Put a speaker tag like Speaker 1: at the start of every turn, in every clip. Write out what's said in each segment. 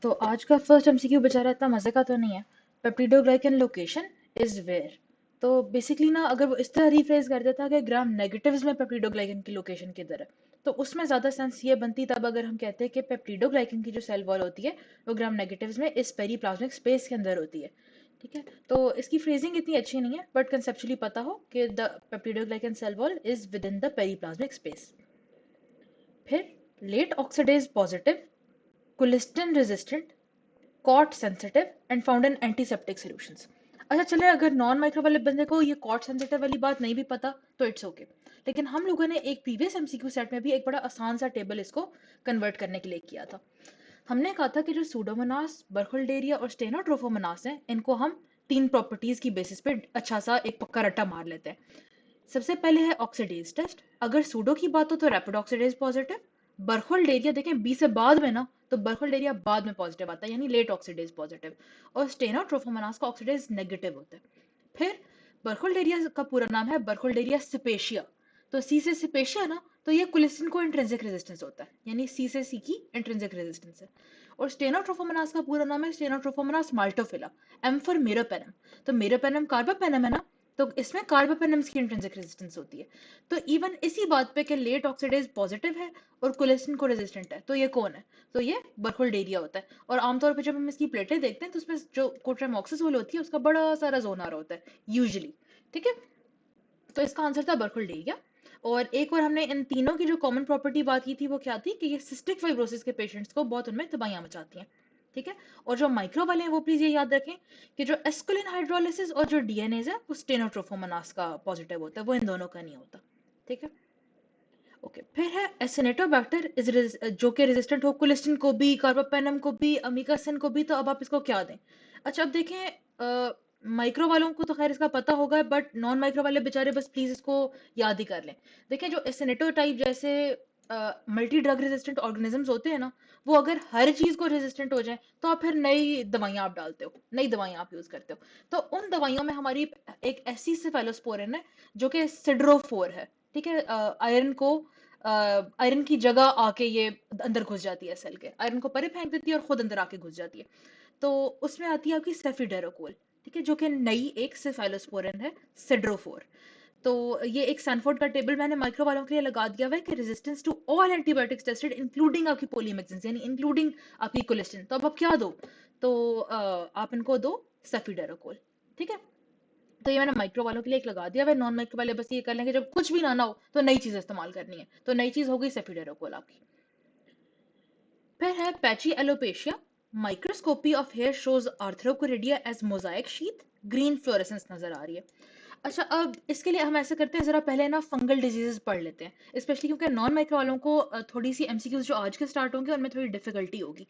Speaker 1: तो आज का फर्स्ट एमसीक्यू बेचारा इतना मजे का तो नहीं है। Peptidoglycan location is where. तो बेसिकली ना अगर वो इस तरह रिफ्रेज कर देता कि ग्राम नेगेटिव्स में पेप्टिडोग्लाइकन की लोकेशन किधर है, तो उसमें ज्यादा सेंस ये बनती तब अगर हम कहते हैं कि पेप्टिडोग्लाइकन की जो सेल वॉल होती है वो ग्राम नेगेटिव्स में इस पेरीप्लाज्मिक स्पेस के अंदर होती है। ठीक है, तो इसकी फ्रेजिंग इतनी अच्छी नहीं है बट कंसेप्चुअली पता हो कि the peptidoglycan cell wall is within the periplasmic space. फिर late oxidase positive, colistin resistant, cot sensitive and found in antiseptic solutions. अच्छा चले, अगर नॉन माइक्रो वाले बंदे को ये कॉट सेंसिटिव वाली बात नहीं भी पता तो इट्स ओके लेकिन हम लोगों ने एक प्रीवियस एमसीक्यू सेट में भी एक बड़ा आसान सा टेबल इसको कन्वर्ट करने के लिए किया था। हमने कहा था कि जो सूडोमोनास, बर्कहोल्डेरिया और स्टेनोट्रोफोमोनास हैं, इनको हम तीन प्रॉपर्टीज की बेसिस पे अच्छा सा एक पक्का रट्टा मार लेते हैं। सबसे पहले है ऑक्सीडेज टेस्ट। अगर सूडो की बात हो तो रैपिड ऑक्सीडेज पॉजिटिव। बर्कहोल्डेरिया देखें बी से बाद में ना, तो बर्कहोल्डेरिया बाद में पॉजिटिव आता है यानी लेट ऑक्सीडेज पॉजिटिव। और स्टेनोट्रोफोमोनास का ऑक्सीडेज नेगेटिव होता है। फिर बर्कहोल्डेरिया का पूरा नाम है बर्कहोल्डेरिया सिपेशिया। तो सी से सिपेशिया ना, तो ये कोलेस्टिन को इंट्रिंसिक रेजिस्टेंस होता है यानी सी से सी की इंट्रिंसिक रेजिस्टेंस है। और स्टेनोट्रोफोमोनास का पूरा नाम है Stenotrophomonas maltophilia. M for meropenem. तो मेरोपेनम कार्बापेनम है ना, तो इसमें कार्बापेनम्स की इंट्रिंसिक रेजिस्टेंस होती है। तो इवन इसी बात पे कि लेट ऑक्सीडेज पॉजिटिव है और कोलेस्टिन को रेजिस्टेंट है, तो ये कौन है? तो ये बर्कहोल्डेरिया होता है। और आमतौर पे जब हम इसकी प्लेटें देखते हैं तो उसमें जो कोट्रामोक्सिसोल होती है उसका बड़ा सारा जोन आ रहा होता है यूजुअली। ठीक है, तो इसका आंसर था बर्कहोल्डेरिया। और एक और हमने इन तीनों की जो कॉमन प्रॉपर्टी बात की थी वो क्या थी कि ये सिस्टिक फाइब्रोसिस के पेशेंट्स को बहुत उनमें तबाहियां मचाती हैं। ठीक है, और जो माइक्रो वाले हैं वो प्लीज ये याद रखें कि जो एस्कुलिन हाइड्रोलिसिस और जो डीएनएज है वो स्टेनोट्रोफोमोनास का पॉजिटिव होता है, वो इन दोनों का नहीं होता। ठीक है, ओके। फिर है एसिनेटोबैक्टर इज जो कि रेजिस्टेंट हो कोलिस्टिन को भी, कार्बापेनम को भी, अमीकासिन को भी। तो अब आप इसको क्या दें? अच्छा अब देखें, माइक्रो वालों को तो खैर इसका पता होगा बट नॉन माइक्रो वाले बेचारे बस प्लीज इसको याद ही कर लें। देखें जो एसिनेटो टाइप जैसे मल्टी ड्रग रेजिस्टेंट ऑर्गेनिजम्स होते हैं ना, वो अगर हर चीज को रेजिस्टेंट हो जाए तो आप फिर नई दवाइयां आप डालते हो, नई दवाइयां आप यूज करते हो। तो उन दवाइयों में हमारी एक ऐसी सेफेलोस्पोरिन है जो कि सिड्रोफोर है। ठीक है, आयरन को आयरन की जगह आके ये अंदर घुस जाती है सेल के, आयरन को परे फेंक देती है और खुद अंदर आके घुस जाती है। तो उसमें आती है आपकी सेफिडेरोकोल। ठीक है, जो कि नई एक सेफेलोस्पोरिन है, सिड्रोफोर। तो ये एक सैनफोर्ड का टेबल मैंने माइक्रो वालों के लिए लगा दिया हुआ है कि resistance to all antibiotics tested including आपकी पोलीमेक्सिन यानी इंक्लूडिंग आपकी कोलेस्टिन। तो अब आप क्या दो? तो आप इनको दो सेफिडेरोकोल। ठीक है, तो ये मैंने माइक्रो वालों के लिए एक लगा दिया। वे नॉन माइक्रो वाले बस ये कर लेंगे जब कुछ भी ना हो तो नई चीज इस्तेमाल करनी है, तो नई चीज हो गई सेफिडेरोकोल आपकी। फिर है patchy alopecia. Microscopy of hair shows arthroconidia as mosaic sheath, green fluorescence नजर आ रही है। अच्छा अब इसके लिए हम ऐसे करते हैं, जरा पहले ना फंगल डिजीजेस पढ़ लेते हैं, स्पेशली क्योंकि नॉन माइक्रो वालों को थोड़ी सी एमसीक्यूज जो आज के स्टार्ट होंगे उनमें थोड़ी डिफिकल्टी होगी।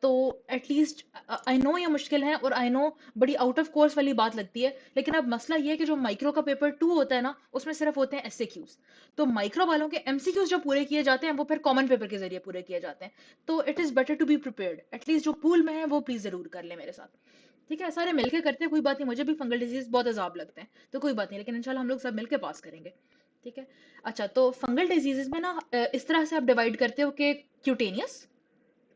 Speaker 1: तो एटलीस्ट आई नो ये मुश्किल है और आई नो बड़ी आउट ऑफ कोर्स वाली बात लगती है, लेकिन अब मसला ये है कि जो माइक्रो का पेपर 2 होता है ना उसमें सिर्फ होते हैं एसएक्यूज। तो माइक्रो वालों के एमसीक्यूज जो पूरे किए जाते हैं वो फिर कॉमन पेपर के जरिए पूरे किए जाते हैं। तो it is better to be prepared, at least जो पूल में है वो प्लीज जरूर कर ले मेरे साथ। ठीक है, सारे मिलके करते हैं, कोई बात नहीं, मुझे भी फंगल डिजीज बहुत अजाब लगते हैं तो कोई बात नहीं, लेकिन इंशाल्लाह हम लोग सब मिलके पास करेंगे। ठीक है, अच्छा तो फंगल डिजीजेस में ना इस तरह से आप डिवाइड करते हो कि क्यूटेनियस,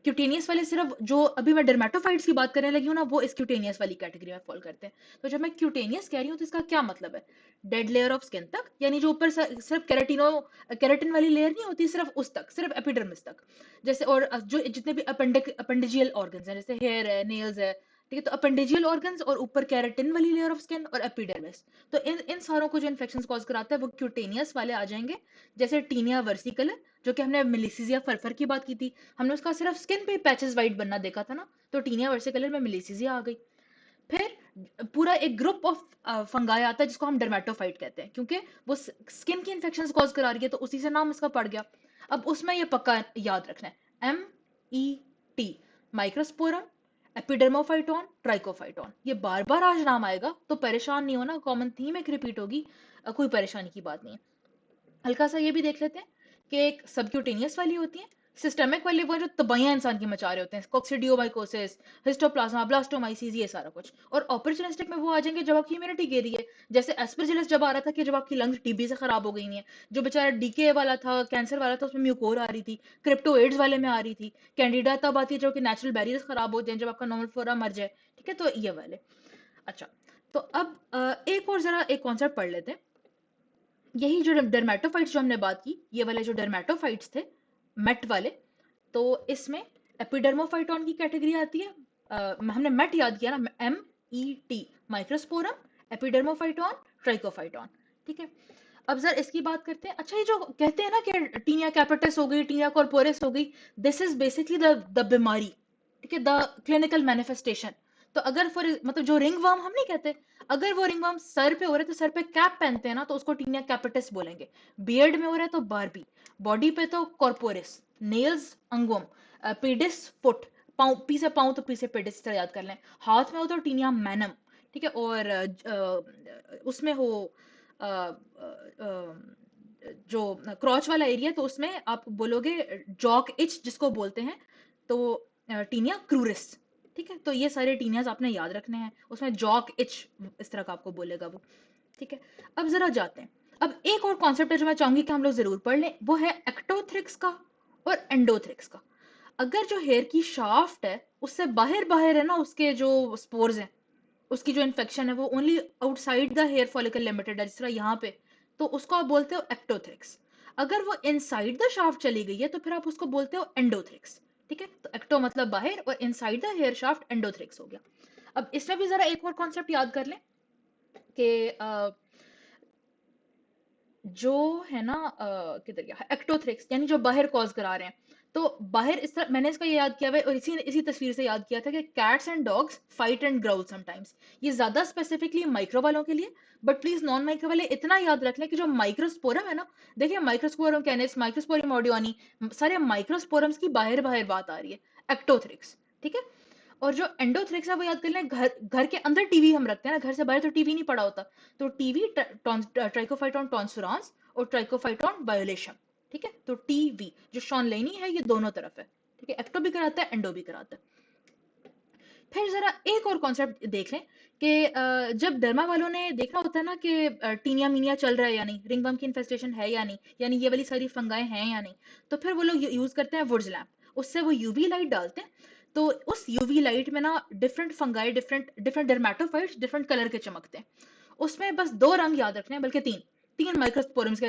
Speaker 1: क्यूटेनियस वाले सिर्फ जो अभी मैं डर्मेटोफाइट्स की बात करने लगी हूँ ना वो इस क्यूटेनियस वाली कैटेगरी में फॉल करते हैं। तो जब मैं क्यूटेनियस कह रही हूँ तो इसका क्या मतलब है? डेड लेयर ऑफ स्किन तक, यानी जो ऊपर सिर्फ केराटिन वाली लेयर नहीं होती, सिर्फ उस तक, सिर्फ एपिडर्मिस तक। जैसे और जो जितने भी अपेंडिजियल ऑर्गन्स हैं जैसे हेयर है, नेल्स है। ठीक है, तो अपेंडिजियल ऑर्गन्स और ऊपर केराटिन वाली लेयर ऑफ स्किन और एपिडर्मिस। तो इन इन सारों को जो इन्फेक्शन कॉज कराता है वो क्यूटेनियस वाले आ जाएंगे। जैसे टीनिया वर्सिकलर, जो कि हमने मिलिसीजिया फरफर की बात की थी, हमने उसका सिर्फ स्किन पे पैचेस वाइट बनना देखा था ना, तो टीनिया वर्सिकलर में मिलिसीजिया आ गई। फिर पूरा एक ग्रुप ऑफ फंगाई आता है जिसको हम डर्मेटोफाइट कहते हैं, क्योंकि वो स्किन की इन्फेक्शन कॉज करा रही है तो उसी से नाम इसका पड़ गया। अब उसमें ये पक्का याद रखना है, MET, माइक्रोस्पोरम, एपिडर्मोफाइटोन, ट्राइकोफाइटोन। ये बार बार आज नाम आएगा तो परेशान नहीं होना, कॉमन थीम एक रिपीट होगी, कोई परेशानी की बात नहीं है। हल्का सा ये भी देख लेते हैं कि एक सबक्यूटेनियस वाली होती है, सिस्टेमिक वाले वो जो तबाहियां इंसान की मचा रहे होते हैं, कोक्सिडियोमाइकोसिस, हिस्टोप्लाज्मा, ब्लास्टोमाइसिस, ये सारा कुछ। और ऑपरचुनिस्टिक में वो आ जाएंगे जब आपकी इम्यूनिटी गिरी है। जैसे एस्परजिलस जब आ रहा था कि जब आपकी लंग्स टीबी से खराब हो गई हैं, जो बेचारा डीके वाला था, कैंसर वाला था, उसमें म्यूकोर आ रही थी, क्रिप्टोएड्स वाले में आ रही थी, कैंडिडा तब आती है जब कि नेचुरल बैरियर्स खराब हो जाए, जब आपका नॉर्मल फ्लोरा मर जाए। ठीक है, तो ये वाले। अच्छा, तो अब एक और जरा एक कॉन्सेप्ट पढ़ लेते हैं। यही जो डर्मेटोफाइट्स जो हमने बात की, ये वाले जो डर्मेटोफाइट्स थे, मेट वाले, तो इसमें एपिडर्मोफाइटॉन की कैटेगरी आती है। हमने मेट याद किया ना, MET, माइक्रोस्पोरम, एपिडर्मोफाइटॉन, ट्राइकोफाइटॉन। ठीक है, अब जरा इसकी बात करते हैं। अच्छा, ये जो कहते हैं ना कि टीनिया कैपिटस हो गई, टीनिया कॉर्पोरेस हो गई, दिस इज बेसिकली द बीमारी। ठीक है, द क्लिनिकल मैनिफेस्टेशन। तो अगर फॉर मतलब जो रिंग वर्म हम नहीं कहते, अगर वो रिंग वर्म सर पे हो रहा है तो सर पे कैप पहनते हैं ना, तो उसको टीनिया कैपिटस बोलेंगे। बियर्ड में हो रहा है तो बारबी, बॉडी पे तो कॉर्पोरिस, नेल्स अंगुम, पीडिस फुट, पाँव, पी से पाँव तो पी से पेडिस, तरह याद कर लें। हाथ में हो तो टीनिया मैनम। ठीक है, और उसमें हो अ, जो क्रॉच वाला एरिया, तो उसमें आप बोलोगे जॉक इच जिसको बोलते हैं, तो टीनिया क्रूरिस। ठीक है, तो ये सारे टीनियाज आपने याद रखने हैं। उसमें जॉक इच इस तरह का आपको बोलेगा वो। ठीक है, अब जरा जाते हैं। अब एक और कॉन्सेप्ट है जो मैं चाहूंगी कि हम लोग जरूर पढ़ लें, वो है एक्टोथ्रिक्स का और एंडोथ्रिक्स का। अगर जो हेयर की शाफ्ट है उससे बाहर बाहर है ना, उसके जो स्पोर्स हैं, उसकी जो इन्फेक्शन है वो only outside the hair follicle limited है, जिस तरह यहाँ पे, तो उसको आप बोलते हो एक्टोथ्रिक्स। अगर वो इनसाइड द शाफ्ट चली गई है तो फिर आप उसको बोलते हो एंडोथ्रिक्स। ठीक है, तो एक्टो मतलब बाहर और इनसाइड द हेयर शाफ्ट एंडोथ्रिक्स हो गया। अब इसमें भी जरा एक और कॉन्सेप्ट याद कर लें कि जो है ना किधर गया, एक्टोथ्रिक्स यानी जो बाहर कॉज करा रहे हैं। तो बाहर इस तरह मैंने इसका ये याद किया हुआ है, और इसी इसी तस्वीर से याद किया था कि cats and dogs fight and growl sometimes. ये ज्यादा स्पेसिफिकली माइक्रो वालों के लिए, बट प्लीज नॉन माइक्रो वाले इतना याद रख लें कि जो माइक्रोस्पोरम है ना, देखिए माइक्रोस्पोरम कैनिस, माइक्रोस्पोरम ऑडियोनी, सारे माइक्रोस्पोरम्स की बाहर बाहर बात आ रही है, एक्टोथ्रिक्स। ठीक है, और जो एंडोथ्रिक्स है वो याद कर लें, घर घर के अंदर टीवी हम रखते हैं ना, घर से बाहर तो टीवी नहीं पड़ा होता। तो टीवी ट्राइकोफाइटॉन टॉन्सुरांस और ट्राइकोफाइटॉन बायोलेशम। ठीक है, तो टीवी जो शॉन लेनी है ये दोनों तरफ है। ठीक है, एक्टो भी कराता है, एंडो भी कराता है। फिर जरा एक और कॉन्सेप्ट देख लें कि जब डर्मा वालों ने देखना होता है ना कि टीनिया मीनिया चल रहा है या नहीं, रिंगवर्म की इन्फेस्टेशन है या नहीं, यानी ये वाली सारी फंगाएं हैं या नहीं, तो फिर वो लोग यूज करते हैं वुड्स लैम्प। उससे वो यूवी लाइट डालते हैं, तो उस यूवी लाइट में ना different fungi, different different dermatophytes different colour के चमकते हैं। उसमें बस दो रंग याद रखने हैं, बल्कि तीन, तीन माइक्रोस्पोरम्स के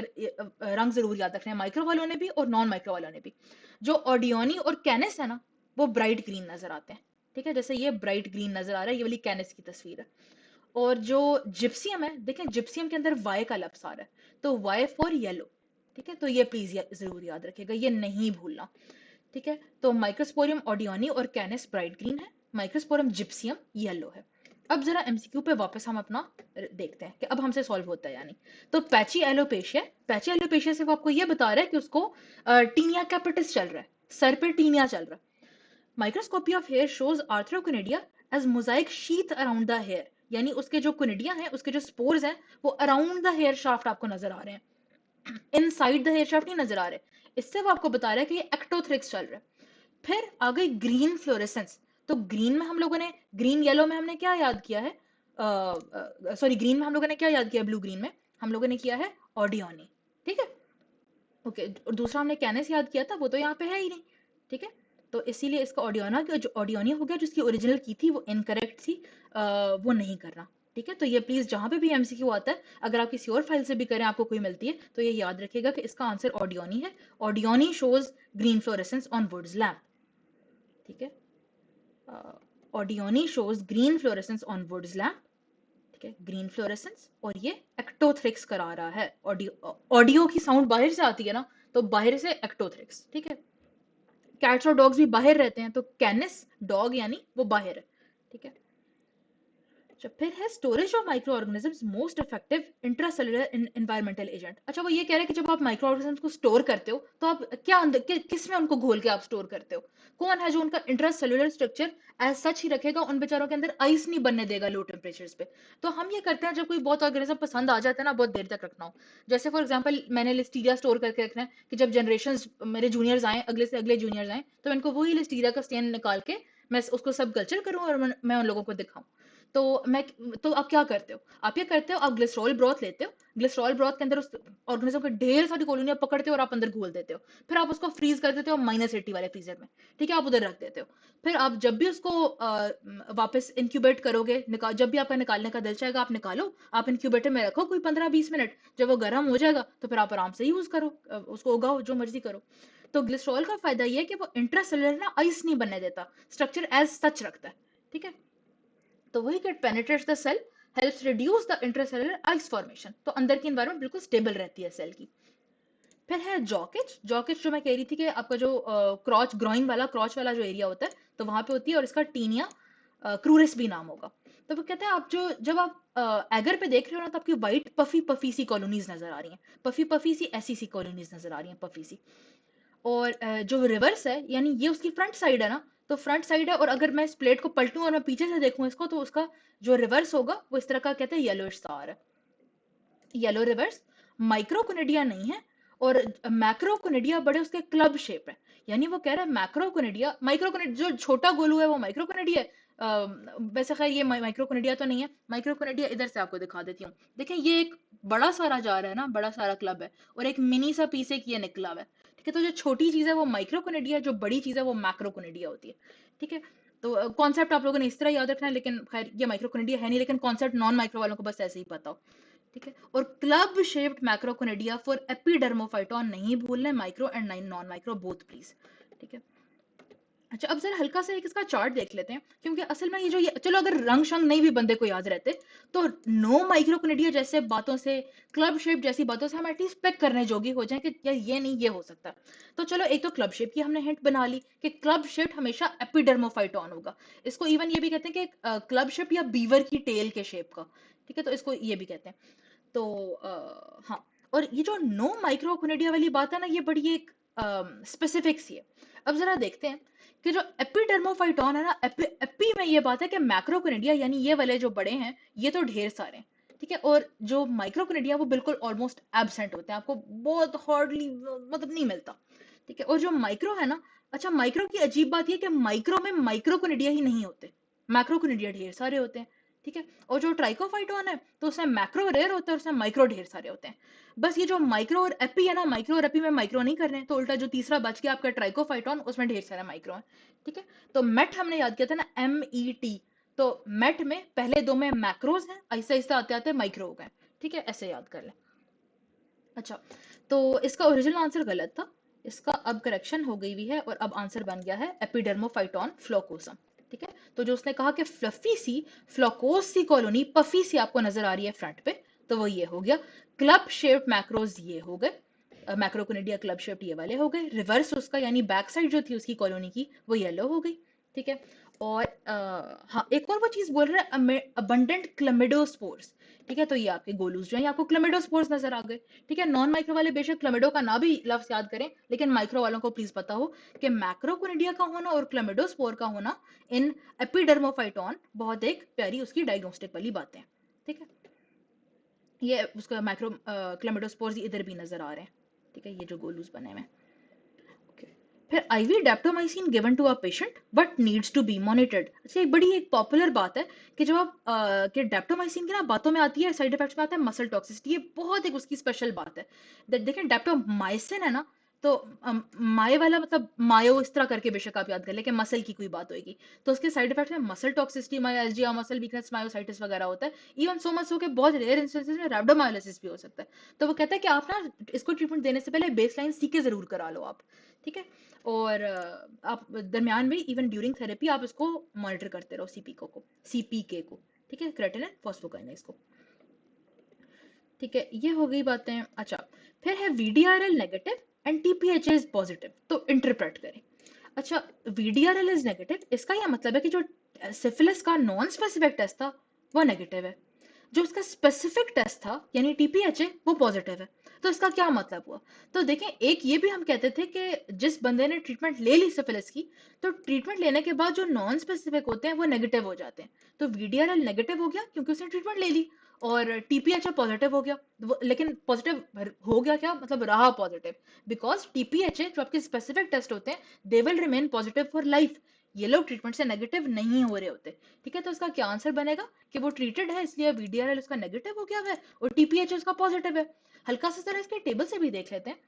Speaker 1: रंग जरूर याद रखने हैं, माइक्रो वालों ने भी और नॉन माइक्रो वालों ने भी। जो ऑडियोनी और कैनिस है ना, वो ब्राइट ग्रीन नजर आते हैं। ठीक है, जैसे ये ब्राइट ग्रीन नजर आ रहा है, ये वाली कैनिस की तस्वीर है। और जो जिप्सियम है, देखें जिप्सियम के अंदर वाई का लफ्ज आ रहा है, तो वाई फॉर येलो। ठीक है, तो ये प्लीज जरूर याद रखिएगा, ये नहीं भूलना। ठीक है, तो माइक्रोस्पोरियम ऑडियोनी और कैनिस ब्राइट ग्रीन है, माइक्रोस्पोरम जिप्सियम येलो है। अब जरा एमसीक्यू पे वापस हम अपना देखते हैं कि अब हमसे सॉल्व होता है यानी। तो पैची एलोपेशिया, पैची एलोपेशिया से वो आपको ये बता रहा है कि उसको टीनिया कैपिटिस चल रहा है, सर पे टीनिया चल रहा है। Microscopy of hair shows arthroconidia as mosaic sheath around the hair, यानी उसके जो कोनिडिया हैं, उसके जो स्पोर्स हैं, वो अराउंड द हेयर शाफ्ट आपको नजर आ रहे हैं, इनसाइड द हेयर शाफ्ट नहीं नजर आ रहे। इससे वो आपको बता रहा है कि ये एक्टोथ्रिक्स चल रहा है। फिर आ गई ग्रीन फ्लोरेसेंस। तो ग्रीन में हम लोगों ने, ग्रीन येलो में हमने क्या याद किया है, सॉरी ग्रीन में हम लोगों ने क्या याद किया, ब्लू ग्रीन में हम लोगों ने किया है ऑडियोनी। ठीक है, ओके, और दूसरा हमने कैनेस याद किया था, वो तो यहाँ पे है ही नहीं। ठीक है, तो इसीलिए इसका ऑडियोना, जो ऑडियोनी हो गया, जिसकी ओरिजिनल की थी वो इनकरेक्ट थी, वो नहीं करना। ठीक है, तो ये प्लीज जहां पे भी एमसीक्यू आता है, अगर आप किसी और फाइल से भी करें, आपको कोई मिलती है, तो ये याद रखिएगा कि इसका आंसर ऑडियोनी है। Audouinii shows green fluorescence on Wood's lamp. ठीक है, audouinii shows green fluorescence on Wood's lamp. ठीक है, ग्रीन फ्लोरेसेंस, और ये एक्टोथ्रिक्स करा रहा है। ऑडियो, ऑडियो की साउंड बाहर से आती है ना, तो बाहर से एक्टोथ्रिक्स। ठीक है, कैट्स और डॉग्स भी बाहर रहते हैं, तो कैनिस डॉग यानी वो बाहर है। ठीक है, अच्छा, फिर है storage of micro organisms most effective intracellular environmental agent. अच्छा, वो ये कह रहे हैं कि जब आप माइक्रो ऑर्गेनिजम्स को स्टोर करते हो तो आप क्या अंदर किस में उनको घोल के आप स्टोर करते हो? कौन है जो उनका इंट्रासेलुलर स्ट्रक्चर एज सच ही रखेगा, उन बेचारों के अंदर आइस नहीं बनने देगा लो टेम्परेचर्स पे? तो हम ये करते हैं जब कोई बहुत ऑर्गेनिज्म पसंद आ जाता है ना, बहुत देर तक रखना हो। जैसे फॉर एग्जाम्पल मैंने लिस्टीरिया स्टोर करके रखना है कि जब जनरेशन मेरे जूनियर्स आए, अगले से अगले जूनियर्स आए, तो इनको वही लिस्टीरिया का स्टेन निकाल के मैं उसको सब कल्चर करूँ और मैं उन लोगों को दिखाऊं। तो मैं तो आप क्या करते हो? आप ये करते हो, आप ग्लिसरॉल ब्रॉथ लेते हो, ग्लिसरॉल ब्रॉथ के अंदर उस ऑर्गेनिज्म के ढेर सारी कॉलोनियां पकड़ते हो और आप अंदर घोल देते हो। फिर आप उसको फ्रीज कर देते हो -80 वाले फ्रीजर में। ठीक है, आप उधर रख देते हो। फिर आप जब भी उसको वापस इंक्यूबेट करोगे, निकाल जब भी आपका निकालने का दिल चाहेगा आप निकालो, आप इंक्यूबेटर में रखो कोई 15-20 मिनट। जब वो गर्म हो जाएगा तो फिर आप आराम से यूज करो, उसको उगाओ जो मर्जी करो। तो ग्लिसरॉल का फायदा ये है कि वो इंट्रासेलुलर ना आइस नहीं बनने देता, स्ट्रक्चर एज सच रखता है। ठीक है, तो वही कि penetrates the cell, helps reduce the intracellular ice formation. तो अंदर की एनवायरनमेंट बिल्कुल स्टेबल रहती है सेल की। फिर है जॉकेज। जॉकेज जो मैं कह रही थी कि आपका जो क्रॉच ग्रोइंग वाला क्रॉच वाला जो एरिया होता है, तो वहां पे होती है, और इसका टीनिया क्रूरिस भी नाम होगा। तो वो कहते हैं आप जो जब आप एगर पे देख रहे हो ना, तो आपकी व्हाइट पफी पफी सी कॉलोनीज नजर आ रही हैं, पफी पफी सी ऐसी सी कॉलोनीज नजर आ रही हैं, पफी सी। और जो रिवर्स है, यानी ये उसकी फ्रंट साइड है ना, तो फ्रंट साइड है, और अगर मैं इस प्लेट को पलटूं और मैं पीछे से देखूं इसको, तो उसका जो रिवर्स होगा वो इस तरह का कहते हैं येलो स्टार है, येलो रिवर्स। माइक्रोकोनिडिया नहीं है, और मैक्रोकोनिडिया बड़े उसके क्लब शेप है। यानी वो कह रहा है मैक्रोकोनिडिया, माइक्रोकोनिडिया जो छोटा गोलू है वो माइक्रोकोनिडिया है। वैसे खैर ये माइक्रोकोनिडिया तो नहीं है। माइक्रोकोनिडिया इधर से आपको दिखा देती हूँ। देखें, ये एक बड़ा सारा जा रहा है ना, बड़ा सारा क्लब है, और एक मिनी सा पीस एक ये निकला हुआ है। ठीक है, तो जो छोटी चीज है वो माइक्रोकोनिडिया, जो बड़ी चीज है वो मैक्रोकोनिडिया होती है। ठीक है, तो कॉन्सेप्ट आप लोगों ने इस तरह याद रखना है, लेकिन खैर ये माइक्रोकोनिडिया है नहीं, लेकिन कॉन्सेप्ट नॉन माइक्रो वालों को बस ऐसे ही पता हो। ठीक है, और क्लब शेप्ड मैक्रोकोनिडिया फॉर एपिडर्मोफाइटोन नहीं भूलना है, micro and non micro both please. ठीक है, अच्छा, अब जरा हल्का सा एक इसका चार्ट देख लेते हैं, क्योंकि असल में ये चलो अगर रंग शंग नहीं भी बंदे को याद रहते, तो नो माइक्रोकोनिडिया जैसे बातों से, क्लब शेप जैसी बातों से हम एटलीस्ट पिक करने जोगी हो जाए कि यार ये नहीं, ये हो सकता है। तो चलो, एक तो क्लब शेप की हमने हिंट बना ली कि क्लब शेप हमेशा एपिडर्मोफाइटोन होगा। इसको इवन ये भी कहते हैं कि क्लब शेप या बीवर की टेल के शेप का। ठीक है, तो इसको ये भी कहते हैं। तो हाँ, और ये जो नो माइक्रोकोनिडिया वाली बात है ना, ये बड़ी एक स्पेसिफिक सी है। अब जरा देखते हैं कि जो एपिडर्मोफाइटोन है ना, एपी में ये बात है कि मैक्रोकोनिडिया यानी ये वाले जो बड़े हैं, ये तो ढेर सारे हैं। ठीक है, और जो माइक्रोकोनिडिया वो बिल्कुल ऑलमोस्ट एब्सेंट होते हैं, आपको बहुत हार्डली मतलब नहीं मिलता। ठीक है, और जो माइक्रो है ना, अच्छा, माइक्रो की अजीब बात ये कि माइक्रो में माइक्रोकोनिडिया ही नहीं होते, मैक्रोकोनिडिया ढेर सारे होते हैं। ठीक है, और जो ट्राइकोफाइटोन है, तो उसमें मैक्रो रेयर होता है, उसमें माइक्रो ढेर सारे होते हैं। बस ये जो माइक्रो और एपी है ना, माइक्रो और एपी में माइक्रो नहीं कर रहे हैं, तो उल्टा जो तीसरा बच गया आपका ट्राइकोफाइटोन, उसमें ढेर सारा माइक्रो है। ठीक है, तो मेट हमने याद किया था ना, MET। तो मेट में पहले दो में मैक्रोज हैं, ऐसे ऐसे आते आते माइक्रो हो गए। ठीक है, ऐसे याद कर लें। अच्छा, तो इसका ओरिजिनल आंसर गलत था, इसका अब करेक्शन हो गई हुई है, और अब आंसर बन गया है एपिडर्मोफाइटोन फ्लोकोसम। ठीक है, तो जो उसने कहा कि फ्लफी सी फ्लोकोस सी कॉलोनी पफी सी आपको नजर आ रही है फ्रंट पे, तो वो ये हो गया। क्लब शेप मैक्रोज ये हो गए, मैक्रोकोनिडिया क्लब शेप ये वाले हो गए। रिवर्स उसका यानी बैक साइड जो थी उसकी कॉलोनी की, वो येलो हो गई। ठीक है, और हाँ, एक और वो चीज बोल रहा है, अबंडेंट क्लमिडोस्पोर्स। ठीक है, तो ये आपके गोलूज जो है, आपको क्लमिडोस्पोर्स नजर आ गए। ठीक है, नॉन माइक्रो वाले बेशक क्लमिडो का ना भी लफ्ज याद करें, लेकिन माइक्रो वालों को प्लीज पता हो कि मैक्रोकोनिडिया का होना और क्लमिडोस्पोर का होना इन एपिडर्मोफाइटोन बहुत एक प्यारी उसकी डायग्नोस्टिक वाली बातें हैं। ठीक है, ये उसका माइक्रो क्लमिडोस्पोर्स इधर भी नजर आ रहे हैं। ठीक है, ये जो गोलूज बने हुए हैं। Okay. फिर IV daptomycin given to a patient but needs to be monitored. अच्छा, एक बड़ी एक पॉपुलर बात है कि जब आप कि डेप्टोमाइसिन की ना बातों में आती है, साइड इफेक्ट्स में आता है मसल टॉक्सिसिटी, ये बहुत एक उसकी स्पेशल बात है। देखें, डेप्टोमाइसिन है ना, तो माए वाला मतलब मायो इस तरह करके बेशक आप याद कर ले कि मसल की कोई बात होगी, तो उसके साइड इफेक्ट्स में muscle toxicity, myalgia, muscle weakness, myositis वगैरह होता है। इवन सो मच हो के बहुत रेयर इंस्टेंसेस में रैप्डोमायोलिसिस भी हो सकता है। तो वो कहता है कि आप ना इसको ट्रीटमेंट देने से पहले बेसलाइन सीके जरूर करा लो आप। ठीक है, और आप दरमियान में इवन ड्यूरिंग थेरेपी आप इसको मॉनिटर करते रहो, CPK को। ठीक है, क्रेटिनिन फॉस्फोकाइनेज को। ठीक है, ये हो गई बातें। अच्छा, फिर है VDRL negative and TPHA is positive, तो इंटरप्रेट करें। अच्छा, VDRL इज नेगेटिव, इसका यह मतलब है कि जो सिफिलिस का नॉन स्पेसिफिक टेस्ट था वो नेगेटिव है। जो उसका स्पेसिफिक टेस्ट था यानी टीपीएचए वो पॉजिटिव है। तो इसका क्या मतलब हुआ? तो देखें, एक ये भी हम कहते थे कि जिस बंदे ने ट्रीटमेंट ले ली सिफिलिस की, तो ट्रीटमेंट लेने के बाद जो नॉन स्पेसिफिक होते हैं वो नेगेटिव हो जाते हैं। तो वीडीआरएल नेगेटिव हो गया क्योंकि उसने ट्रीटमेंट ले ली, और टीपीएचए पॉजिटिव हो गया। लेकिन पॉजिटिव हो गया क्या मतलब, रहा पॉजिटिव, बिकॉज टीपीएचए जो आपके स्पेसिफिक टेस्ट होते हैं they will remain positive for life. ये लोग ट्रीटमेंट से नेगेटिव नहीं हो रहे होते। ठीक है, तो इसका क्या आंसर बनेगा कि वो ट्रीटेड है इसलिए वीडीआरएल उसका नेगेटिव हो गया है और टीपीएच उसका पॉजिटिव है। हल्का सा जरा इसके टेबल से भी देख लेते हैं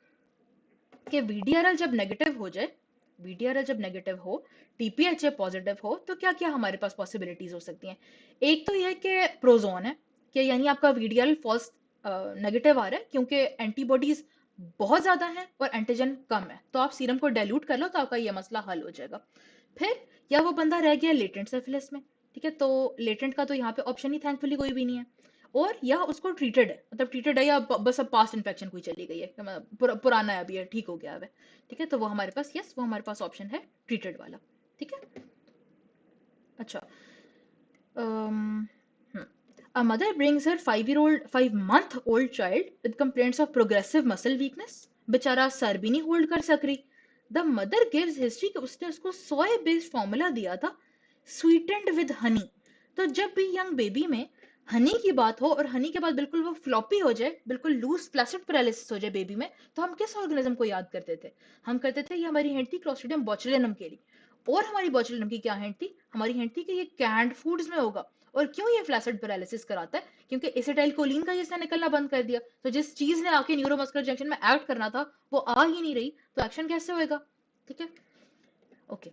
Speaker 1: कि वीडीआरएल जब नेगेटिव हो जाए, वीडीआरएल जब नेगेटिव हो, टीपीएचए पॉजिटिव हो, तो क्या क्या हमारे पास पॉसिबिलिटीज हो सकती हैं। एक तो यह कि प्रोजोन है, कि यानी आपका वीडीआरएल फॉल्स नेगेटिव आ रहा है क्योंकि एंटीबॉडीज बहुत ज्यादा है और एंटीजन कम है, तो आप सीरम को डाइल्यूट कर लो तो आपका ये मसला हल हो जाएगा। फिर या वो बंदा रह गया लेटेंट सिफिलिस में, ठीक है, तो लेटेंट का तो यहाँ पे ऑप्शन ही थैंकफुली कोई भी नहीं है। और या उसको ट्रीटेड है, मतलब ट्रीटेड है या बस अब पास्ट इन्फेक्शन कोई चली गई है कि मतलब पुराना है, अभी है, ठीक हो गया है। ठीक है, तो वो हमारे पास, यस, वो हमारे पास ऑप्शन है ट्रीटेड वाला। ठीक है। अच्छा, um, hmm. A mother brings her 5-month-old child with complaints of progressive muscle weakness. बेचारा सर भी नहीं होल्ड कर सक रही। द मदर गिव्स हिस्ट्री कि उसने उसको सोया बेस्ड फॉर्मूला दिया था, स्वीटेंड विद हनी। तो जब भी यंग बेबी में हनी की बात हो और हनी के बाद बिल्कुल वो फ्लॉपी हो जाए, बिल्कुल लूज फ्लैसिड पैरालिसिस हो जाए बेबी में, तो हम किस ऑर्गेनिज्म को याद करते थे? हम करते थे ये हमारी हिंट थी क्लोस्ट्रिडियम बोचुलिनम के लिए। और हमारी बोचुलिनम की क्या हिंट थी? हमारी हिंट थी कि ये कैंड फूड्स में होगा। और क्यों ये फ्लैसिड पैरालिसिस कराता है? क्योंकि एसिटाइल कोलिन का इसने निकलना बंद कर दिया, तो जिस चीज ने आके न्यूरोमस्कुलर जंक्शन में एक्ट करना था वो आ ही नहीं रही, तो एक्शन कैसे होएगा? ठीक है, ओके।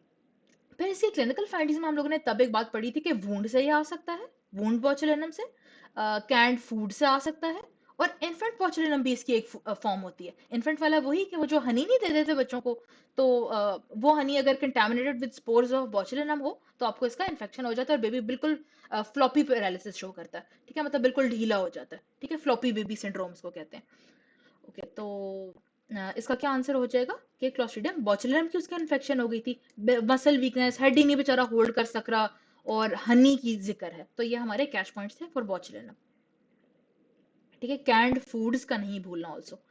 Speaker 1: फिर इसकी क्लिनिकल फाइंडिंग्स में हम लोगों ने तब एक बात पढ़ी थी कि वूंड से ये आ सकता है, वूंड बोचुलिनम से, कैंड फूड से आ सकता है, और इन्फेंट बोचुलिनम भी इसकी एक फॉर्म होती है। इन्फेंट वाला वही कि वो जो हनी नहीं दे देते बच्चों को, तो वो हनी अगर कंटामिनेटेड विद स्पोर्स ऑफ बोचुलिनम हो तो आपको इसका इन्फेक्शन हो जाता है और बेबी बिल्कुल फ्लॉपी पैरालिसिस शो करता है। ठीक है, मतलब बिल्कुल ढीला हो जाता है। ठीक है, फ्लॉपी बेबी सिंड्रोम्स को कहते हैं। ओके, तो इसका क्या आंसर हो जाएगा कि क्लोस्ट्रिडियम बोचुलिनम की उसका इन्फेक्शन हो गई थी, मसल वीकनेस, हेड ही नहीं बेचारा होल्ड कर सक रहा, और हनी की जिक्र है, तो ये हमारे कैच पॉइंट्स थे फॉर बोचुलिनम। ठीक है, कैंड फूड्स का नहीं भूलना ऑल्सो।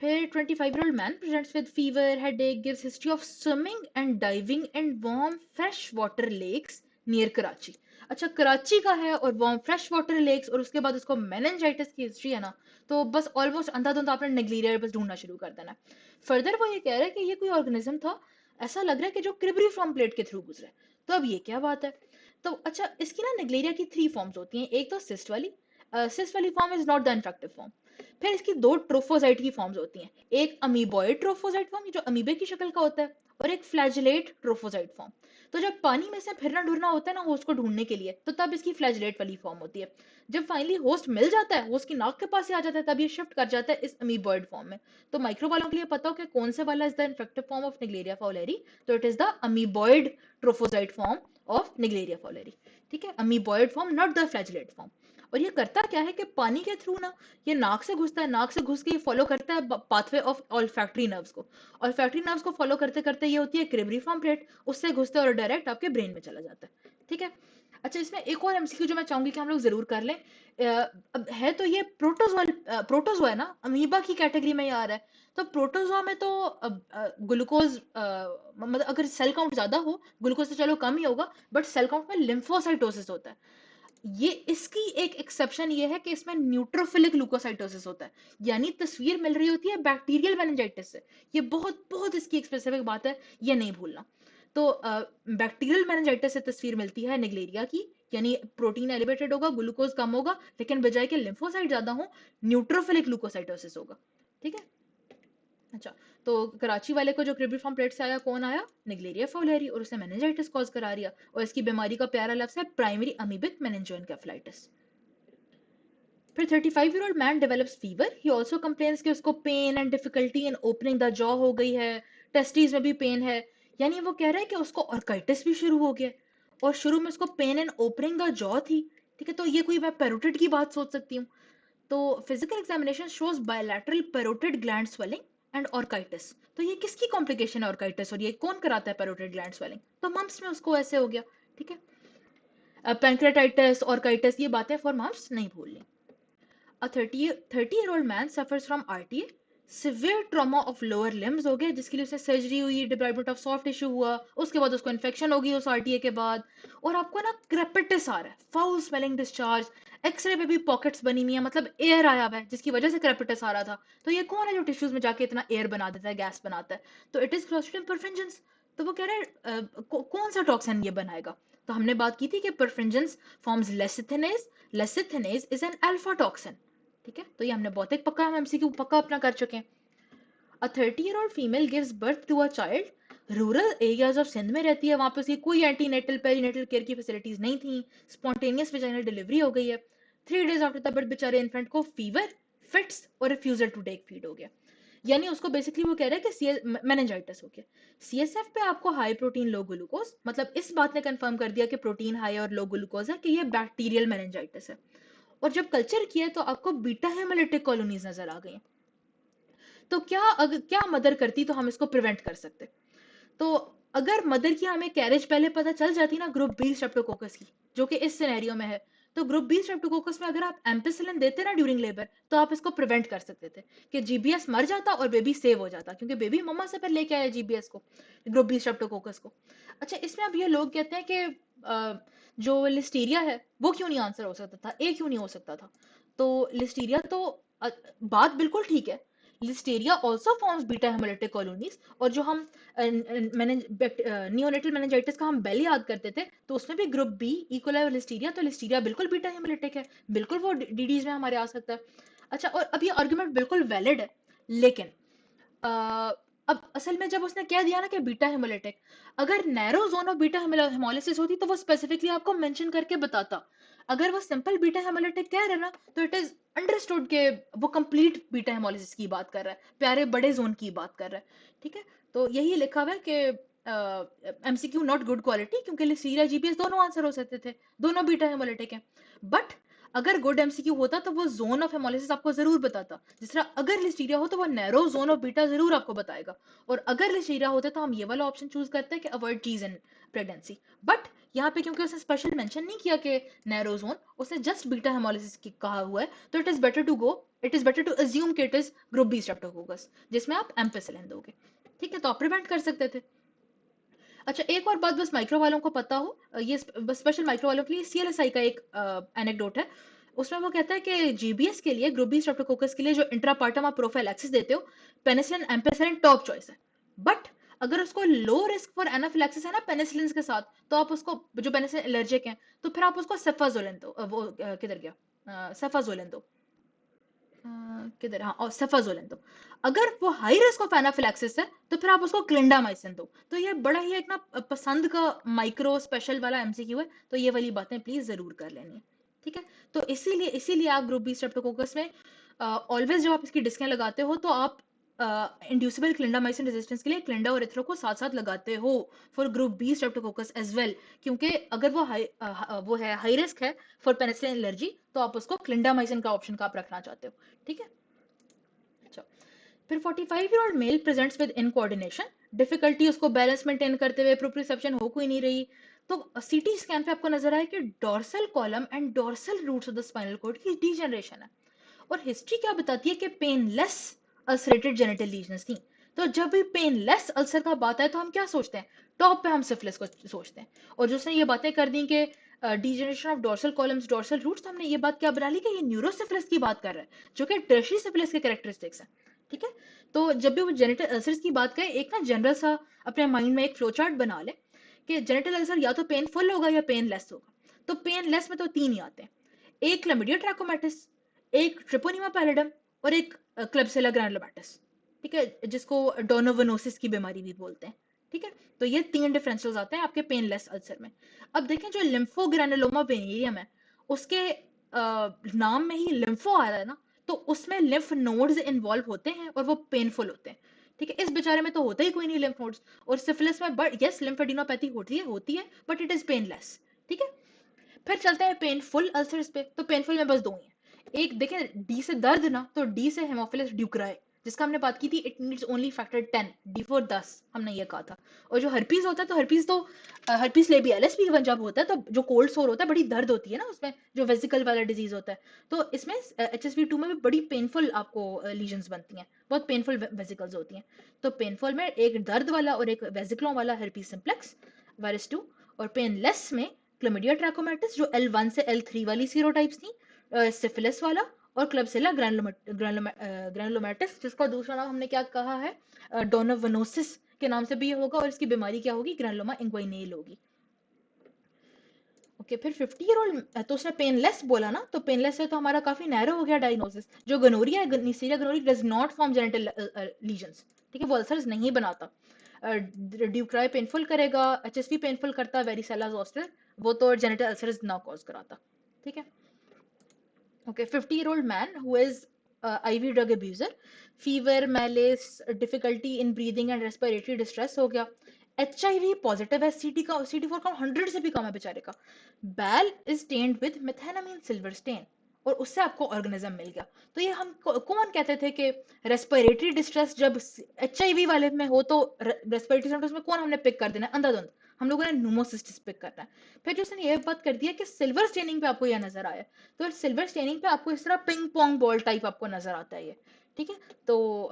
Speaker 1: फिर 25-year-old man presents with fever, headache, gives history of swimming and diving in warm fresh water lakes near Karachi. अच्छा, कराची का है और वार्म फ्रेश वाटर लेक्स, और उसके बाद उसको मेनिंजाइटिस की हिस्ट्री है ना, तो बस ऑलमोस्ट अंधाधुंध आपने नेग्लेरिया बस ढूंढना शुरू कर देना है। फर्दर वो ये कह रहा है कि ये कोई ऑर्गेनिज्म था, ऐसा लग रहा है कि जो क्रिब्रिफॉर्म प्लेट के थ्रू गुजरे। तो अब ये क्या बात है? तो अच्छा, इसकी ना नेग्लेरिया की 3 फॉर्म्स होती हैं। एक तो सिस्ट वाली, सिस्ट वाली form is not the infective form. फिर इसकी 2 ट्रोफोजाइट की फॉर्म्स होती हैं, एक अमीबॉइड ट्रोफोजाइट फॉर्म जो अमीबे की शक्ल का होता है, और एक फ्लैजेलेट ट्रोफोजाइट फॉर्म। तो जब पानी में से फिरना ढूंढना होता है ना होस्ट को ढूंढने के लिए, तो तब इसकी फ्लैजेलेट वाली फॉर्म होती है। जब फाइनली होस्ट मिल जाता है, होस्ट की नाक के पास ही आ जाता है, तब ये शिफ्ट कर जाता है इस अमीबॉइड फॉर्म में। तो माइक्रो वालों के लिए पता हो कि कौन से वाला is the infective form of Naegleria fowleri, तो it is the amoeboid trophozoite form of Naegleria fowleri. ठीक है, amoeboid form, not the flagellate form. और ये करता क्या है कि पानी के थ्रू ना ये नाक से घुसता है, नाक से घुस के ये फॉलो करता है पाथवे ऑफ ऑल्फैक्टरी नर्व्स को। ऑल्फैक्टरी नर्व्स को फॉलो करते करते ये होती है क्रिब्रिफॉर्म प्लेट, उससे घुसते और डायरेक्ट आपके ब्रेन में चला जाता है। ठीक है। अच्छा, इसमें एक और एमसीक्यू जो मैं चाहूंगी कि हम लोग जरूर कर लें, अब है तो ये प्रोटोजोआ, प्रोटोजोआ है ना, अमीबा की कैटेगरी में ये आ रहा है। तो प्रोटोजोआ में तो ग्लूकोज, मतलब अगर सेल काउंट ज्यादा हो, ग्लूकोज तो चलो कम ही होगा, बट सेल काउंट में लिम्फोसाइटोसिस होता है। ये इसकी एक एक्सेप्शन ये है कि इसमें न्यूट्रोफिलिक ल्यूकोसाइटोसिस होता है, यानी तस्वीर मिल रही होती है बैक्टीरियल मेनिंजाइटिस से। ये बहुत बहुत इसकी एक स्पेसिफिक बात है, ये नहीं भूलना। तो बैक्टीरियल मेनिंजाइटिस से तस्वीर मिलती है निग्लेरिया की, यानी प्रोटीन एलिवेटेड होगा, ग्लूकोज कम होगा, लेकिन बजाय के लिम्फोसाइट ज्यादा हो, न्यूट्रोफिलिक ल्यूकोसाइटोसिस होगा। ठीक है। अच्छा, तो कराची वाले को जो क्रिब्रिफॉर्म प्लेट से आया, कौन आया? निग्लेरिया फाउलेरी, और उसने मेनिंजाइटिस कॉज करा दिया, और इसकी बीमारी का प्यारा लफ्ज है प्राइमरी अमीबिक मेनिंजोएन्केफेलाइटिस। फिर 35-year-old man develops fever, he also complains कि उसको pain and difficulty in opening the jaw हो गई है, टेस्टीज में भी पेन है, यानी वो कह रहा है कि उसको ऑर्काइटिस भी शुरू हो गया, और शुरू में उसको pain and opening the jaw थी। ठीक है, तो ये कोई मैं पेरोटिड की बात सोच सकती हूँ। तो physical examination shows bilateral parotid gland swelling and orchitis. तो ये किसकी कॉम्प्लिकेशन है ऑर्काइटिस, और ये कौन कराता है पेरोटिड ग्लैंड स्वेलिंग? तो मम्स में उसको ऐसे हो गया। ठीक है। पैंक्रेटाइटिस, ऑर्काइटिस, ये बातें फॉर मम्स नहीं भूलनी। A 30-year-old man suffers from RTA, severe trauma of lower limbs हो गया, जिसके लिए उसे सर्जरी हुई, डिब्राइडमेंट ऑफ सॉफ्ट टिश्यू हुआ, उसके बाद उसको इन्फेक्शन होगी उस RTA के बाद, और आपको ना क्रेपिटिस आ रहा है, फाउल स्मेलिंग डिस्चार्ज, एक्सरे पे भी पॉकेट्स बनी हुई है, मतलब एयर आया हुआ है जिसकी वजह से क्रेपिटिस आ रहा था। तो ये कौन है जो टिश्यूज में जाके इतना एयर बना देता है, गैस बनाता है? तो इट इज क्लोस्ट्रिडियम परफेंजेंस। तो वो कह रहे हैं कौन सा टॉक्सिन ये बनाएगा? तो हमने बात की थी कि perfringens forms lecithinase, lecithinase is an alpha toxin. ठीक है, तो ये हमने बहुत एक पक्का, हम एमसीक्यू पक्का अपना कर चुके हैं। A 30-year-old female gives birth to a child, rural areas of Sindh में रहती है, वहां पे उसकी कोई एंटीनेटल पेरीनेटल केयर की फैसिलिटीज नहीं थी, स्पॉन्टेनियस वेजाइनल डिलीवरी हो गई है, 3 days आफ्टर द बर्थ बेचारे इन्फेंट को फीवर, फिट्स और रिफ्यूजल टू टेक फीड हो गया। यानी उसको बेसिकली वो कह रहा है कि मेनिंजाइटिस हो गया। सीएसएफ पे आपको हाई प्रोटीन लो ग्लूकोज, मतलब इस बात ने कंफर्म कर दिया कि प्रोटीन हाई और लो ग्लूकोज है, कि ये बैक्टीरियल मेनिंजाइटिस है। और जब कल्चर किया तो आपको बीटा हेमोलिटिक कॉलोनीज नजर आ गई। तो क्या अगर क्या मदर करती तो हम इसको प्रिवेंट कर सकते। तो अगर मदर की हमें कैरेज पहले पता चल जाती ना ग्रुप बी स्ट्रेप्टोकोकस की, जो कि इस सिनेरियो में है, तो ग्रुप बी स्ट्रेप्टोकोकस में अगर आप एम्पिसिलिन देते ना ड्यूरिंग लेबर, तो आप इसको प्रिवेंट कर सकते थे कि जीबीएस मर जाता और बेबी सेव हो जाता, क्योंकि बेबी मम्मा से पहले लेके आया जीबीएस को, ग्रुप बी स्ट्रेप्टोकोकस को। अच्छा, इसमें अब ये लोग कहते हैं कि जो लिस्टीरिया है वो क्यों नहीं आंसर हो सकता था, ए क्यों नहीं हो सकता था? तो लिस्टीरिया तो बात बिल्कुल ठीक है, Listeria also forms beta hemolytic colonies, और जो हम नियोनेटल मेनिंजाइटिस का हम बेल याद करते थे, तो उसमें भी ग्रुप बी इकोलाई और लिस्टीरिया, तो लिस्टीरिया बिल्कुल बीटा हेमोलिटिक है, बिल्कुल वो डीडीज में हमारे आ सकता है। अच्छा, और अब ये आर्गुमेंट बिल्कुल वैलिड है, लेकिन अ, अब असल में जब उसने कह दिया ना कि बीटा हेमोलिटिक, अगर narrow zone of beta haemolysis होती तो वो स्पेसिफिकली आपको मेंशन करके बताता। अगर वो सिंपल बीटा हेमोलिटिक कह रहे हैं ना, तो इट इज अंडरस्टूड के वो कंप्लीट बीटा हेमोलिसिस की बात कर रहा है, प्यारे बड़े जोन की बात कर रहा है। ठीक है, तो यही लिखा हुआ है कि एमसीक्यू नॉट गुड क्वालिटी, क्योंकि लिस्टीरिया जीपीएस दोनों आंसर हो सकते थे, दोनों बीटा हेमोलिटिक है। बट अगर गुड एमसीक्यू होता तो वो जोन ऑफ हेमोलिसिस आपको जरूर बताता, जिस तरह अगर लिस्टीरिया हो तो वो नैरो जोन ऑफ बीटा जरूर आपको बताएगा, और अगर लिस्टीरिया होता तो हम ये वाला ऑप्शन चूज करते हैं कि अवॉइड चीज इन प्रेगनेंसी। बट यहाँ पे क्योंकि उसने स्पेशल मेंशन नहीं किया कि नैरो जोन, उसने जस्ट बीटा हेमोलिसिस की कहा हुआ है, तो it is better to assume कि it is group B Streptococcus, जिसमें आप एम्पिसिलिन दोगे। ठीक है, तो आप प्रिवेंट कर सकते थे। अच्छा, एक और बात बस माइक्रो वालों को पता हो, ये बस स्पेशल माइक्रो वालों के लिए सीएलएसआई का एक एनेक्डोट है। उसमें वो कहता है कि जीबीएस के लिए, ग्रुप बी स्ट्रेप्टोकोकस के लिए जो इंट्रापार्टम आप प्रोफाइलैक्सिस देते हो, पेनिसिलिन एम्पिसिलिन टॉप चॉइस है। बट अगर उसको लो रिस्क फॉर एनाफिलैक्सिस है ना पेनिसिलिन के साथ, तो आप उसको, जो पेनिसिलिन एलर्जिक है, तो फिर आप उसको सेफाजोलिन दो, वो किधर गया, सेफाजोलिन दो, किधर, हाँ, और सेफाजोलिन दो। अगर वो हाई रिस्क ऑफ एनाफिलैक्सिस है, तो फिर आप उसको क्लिंडामाइसिन दो। तो ये बड़ा ही एक ना पसंद का माइक्रो स्पेशल वाला एमसीक्यू है, तो ये वाली बातें प्लीज जरूर कर लेनी है। ठीक है, तो इसीलिए इसीलिए आप ग्रुप बी स्ट्रेप्टोकोकस में ऑलवेज जब आप इसकी डिस्कें लगाते हो, तो आप इंड्यूसिबल क्लिंडामाइसिन रेजिस्टेंस के लिए क्लिंडा और इथ्रो को साथ साथ लगाते हो for group B streptococcus as well, क्योंकि अगर वो है हाई रिस्क है फॉर पेनिसिलिन एलर्जी, तो आप उसको क्लिंडामाइसिन का ऑप्शन का आप रखना चाहते हो। ठीक है, अच्छा, फिर 45-year-old male presents with incoordination, difficulty उसको बैलेंस मेंटेन करते हुए, प्रोप्रियोसेप्शन हो कोई नहीं रही। तो सीटी स्कैन पे आपको नजर आया कि dorsal column and dorsal roots of the spinal cord की डीजनरेशन है। और हिस्ट्री क्या बताती है कि पेनलेस अल्सरेटेड जेनिटल लीजन्स थी। तो जब भी पेनलेस अल्सर का बात है, तो हम क्या सोचते हैं? टॉप पे हम सिफिलिस को सोचते हैं। और जो उसने ये बातें कर दी कि degeneration of dorsal columns dorsal roots, तो हमने ये बात क्या बना ली कि ये न्यूरोसिफिलिस की बात कर रहा है, जो कि टर्शियरी सिफिलिस के कैरेक्टरिस्टिक्स हैं। ठीक है, तो जब भी वो जेनिटल अल्सर्स की बात करें, एक ना जनरल सा अपने माइंड में एक फ्लो चार्ट बना ले कि जेनिटल अल्सर या तो पेनफुल होगा या पेनलेस होगा। तो पेनलेस में तो तीन ही आते हैं, एक क्लैमिडिया ट्रैकोमैटिस, एक ट्रिपोनिमा पैलिडम, और एक क्लेब्सिला ग्रैनुलोमैटिस। ठीक है, जिसको डोनोवनोसिस की बीमारी भी बोलते हैं। ठीक है, तो ये तीन डिफरेंशियल्स आते हैं आपके पेनलेस अल्सर में। अब देखें, जो लिम्फोग्रैनुलोमा वेनेरियम है, उसके नाम में ही लिम्फो आ रहा है ना, तो उसमें लिम्फ नोड्स इन्वॉल्व होते हैं और वो पेनफुल होते हैं। ठीक है, इस बेचारे में तो होता ही कोई नहीं लिम्फ नोड्स। और सिफिलिस में बट यस लिम्फेडिनोपैथी होती है बट इट इज पेनलेस। ठीक है, फिर चलते हैं पेनफुल अल्सर्स पे। तो पेनफुल में बस दो ही हैं, एक देखें डी से दर्द ना, तो डी से हेमोफिलस ड्यूक्राई, जिसका हमने बात की थी, it needs only factor 10, D4 10 हमने ये कहा था। और जो हर्पीज होता है, तो हर्पीज लेबियालिस भी जब होता है तो जो कोल्ड सोर होता है, बड़ी दर्द होती है ना उसमें, जो वेसिकल वाला डिजीज होता है, तो इसमें HSV2 में भी बड़ी पेनफुल आपको लीजन्स बनती हैं, बहुत पेनफुल वेसिकल्स होती हैं। तो पेनफुल में एक दर्द वाला और एक वेसिकलों वाला हर्पीज सिम्प्लेक्स वायरस 2, और पेनलेस में क्लमिडिया ट्रैकोमैटिस जो L1 से L3 वाली सीरोटाइप्स थी, सिफिलिस वाला, और क्लबसेला ग्रैनुलोमैटिस, जिसका दूसरा नाम हमने क्या कहा है, डोनोवनोसिस के नाम से भी होगा, और इसकी बीमारी क्या होगी, ग्रैनुलोमा इंग्वाइनेल होगी। ओके, फिर 50-year-old, तो उसने पेनलेस बोला ना, तो पेनलेस से तो हमारा काफी नैरो हो गया डायग्नोसिस। जो गनोरिया है, Neisseria gonorrhoeae does not form genital lesions, ठीक है, वो अल्सर्स नहीं बनाता। ड्यूक्राई पेनफुल करेगा, HSV पेनफुल करता, वेरिसेला जोस्टर वो तो जेनिटल अल्सर्स ना कॉज कराता, ठीक है। Okay, 50-year-old man who is IV drug abuser, fever, malaise, difficulty in breathing and respiratory distress हो गया। HIV पॉजिटिव है, CD4 का 100 से भी कम है बेचारे का। Bell is stained with methenamine silver stain, और उससे आपको ऑर्गेनिज्म मिल गया। तो ये हम कौन कहते थे कि रेस्पिरेटरी डिस्ट्रेस जब HIV वाले में हो तो रेस्पिरेटरी सिम्टम्स में कौन हमने पिक कर देना है, अंधाधुंध हम लोगों ने न्यूमोसिस्टिस पिक करना है। फिर जो उसने ये बात कर दिया कि सिल्वर स्टेनिंग पे आपको यह नजर आया, तो सिल्वर स्टेनिंग पे आपको इस तरह पिंग पोंग बॉल टाइप आपको नजर आता है ये, ठीक है। तो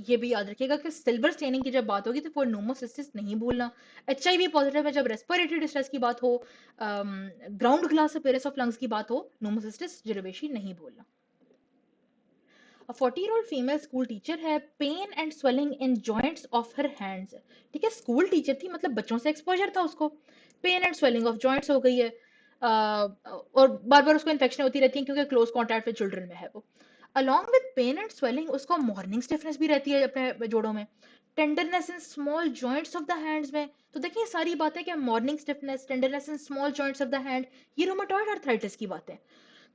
Speaker 1: ये भी याद रखिएगा कि सिल्वर स्टेनिंग की जब बात होगी तो फॉर न्यूमोसिस्टिस नहीं भूलना। HIV पॉजिटिव है जब रेस्पिरेटरी डिस्ट्रेस की बात हो, ground glass appearance of lungs की बात हो, न्यूमोसिस्टिस जिरवेशी नहीं भूलना। A 40-year-old female school teacher है, pain and swelling in joints of her hands, ठीक है, स्कूल टीचर थी, मतलब बच्चों से एक्सपोजर था उसको, pain and swelling of joints हो गई है, और बार बार उसको इन्फेक्शन होती रहती है क्योंकि क्लोज कॉन्टैक्ट विद चिल्ड्रन में है वो। Along with pain and swelling उसको मॉर्निंग स्टिफनेस भी रहती है अपने जोड़ों में, tenderness in small joints of the hands में। तो देखिए सारी बातें क्या, morning stiffness, tenderness in small joints of the hand, ये रूमेटॉइड आर्थराइटिस की बातें।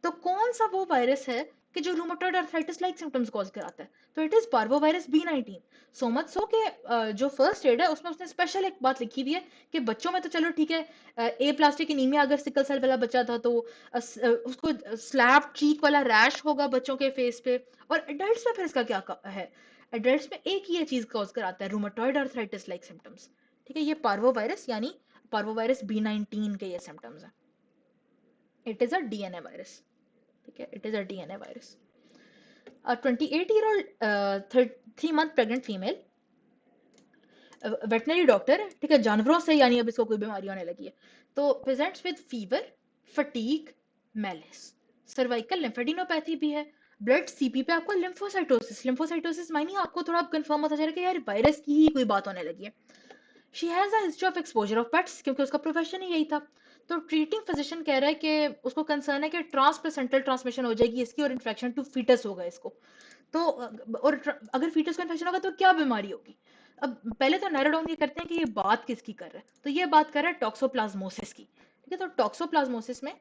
Speaker 1: तो कौन सा वो वायरस है कि जो rheumatoid arthritis like symptoms cause कराता है, तो it is parvovirus B19। So much so कि जो फर्स्ट एड है उसमें उसने स्पेशल एक बात लिखी हुई है कि बच्चों में तो चलो ठीक है, ए प्लास्टिक एनीमिया अगर सिकल सेल वाला बच्चा था तो उसको स्लैप चीक वाला रैश होगा बच्चों के फेस पे, और एडल्ट्स में फिर इसका क्या है, एडल्ट्स में एक ही ये चीज कॉज कराता है, रूमेटॉइड आर्थराइटिस लाइक सिम्टम्स, ठीक है। ये पार्वोवायरस यानी पार्वोवायरस B19 के ये सिम्टम्स हैं। It is a DNA virus, ठीक है, it is a DNA virus. A 28-year-old 3 month pregnant female, veterinary doctor है, ठीक है, जानवरों से यानी अब इसको कोई बीमारी होने लगी है, तो presents with fever, fatigue, malice, cervical lymphadenopathy भी है, ब्लड CP पे आपको लिम्फोसाइटोसिस मायने आपको थोड़ा कंफर्म होता जा रहा है कि यार वायरस की ही कोई बात होने लगी है। She has a history of exposure of pets, क्योंकि उसका प्रोफेशन ही यही था। तो ट्रीटिंग फिजिशियन कह रहा है कि उसको कंसर्न है कि ट्रांसप्लेसेंटल ट्रांसमिशन हो जाएगी इसकी, और इन्फेक्शन टू फीटस होगा इसको। तो और अगर फीटस को इन्फेक्शन होगा तो क्या बीमारी होगी। अब पहले तो नैरो डाउन ये करते हैं कि ये बात किसकी कर रहा है, तो ये बात कर रहा है टॉक्सोप्लाज्मोसिस की, ठीक है। तो टॉक्सोप्लाज्मोसिस में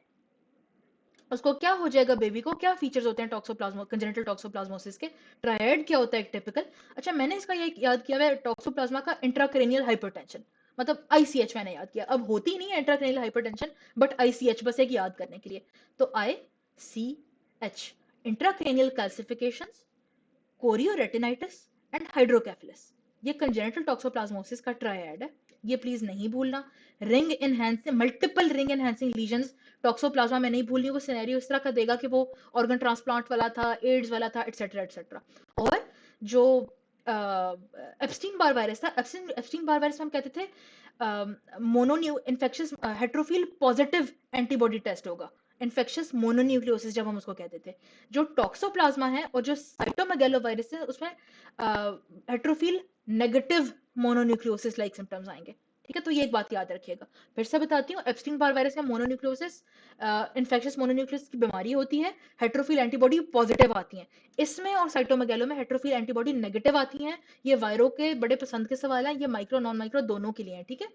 Speaker 1: उसको क्या हो जाएगा, बेबी को क्या फीचर्स होते हैं कंजेनिटल टॉक्सोप्लाज्मोसिस के, ट्रायड क्या होता है एक टिपिकल। अच्छा मैंने इसका ये याद किया है टॉक्सोप्लाज्मा का, इंट्राक्रेनियल हाइपरटेंशन, मतलब ICH मैंने याद किया, अब होती नहीं है इंट्राक्रेनियल हाइपरटेंशन, बट ICH बस एक याद करने के लिए। तो ICH, intracranial calcifications, chorioretinitis and hydrocephalus, ये कंजेनिटल टॉक्सोप्लाज्मोसिस का ट्रायड है, ये प्लीज नहीं भूलना। Ring enhancing, multiple ring enhancing lesions toxoplasma में नहीं भूलनी, वो सिनेरियो इस तरह का देगा कि वो ऑर्गन ट्रांसप्लांट वाला था, एड्स वाला था, एटसेट्रा एटसेट्रा। और जो एप्स्टीन बार वायरस था, एप्स्टीन बार वायरस में हम कहते थे मोनोन्यू इन्फेक्शियस हेट्रोफिल पॉजिटिव एंटीबॉडी टेस्ट होगा, इन्फेक्शियस मोनोन्यूक्लियोसिस जब हम उसको कहते थे। जो टॉक्सोप्लाज्मा है और जो साइटोमेगैलोवायरस है उसमें हेट्रोफिल नेगेटिव मोनोन्यूक्लियोसिस लाइक सिम्टम्स आएंगे, ठीक है। तो ये एक बात याद रखिएगा, फिर से बताती हूँ, एप्स्टीन बार वायरस में मोनोन्यूक्लियोसिस, इन्फेक्शियस मोनोन्यूक्लियोसिस की बीमारी होती है, हेट्रोफिल एंटीबॉडी पॉजिटिव आती हैं इसमें, और साइटोमेगैलो में हेट्रोफिल एंटीबॉडी नेगेटिव आती हैं। ये वायरो के बड़े पसंद के सवाल हैं, ये माइक्रो नॉन माइक्रो दोनों के लिए हैं, ठीक है।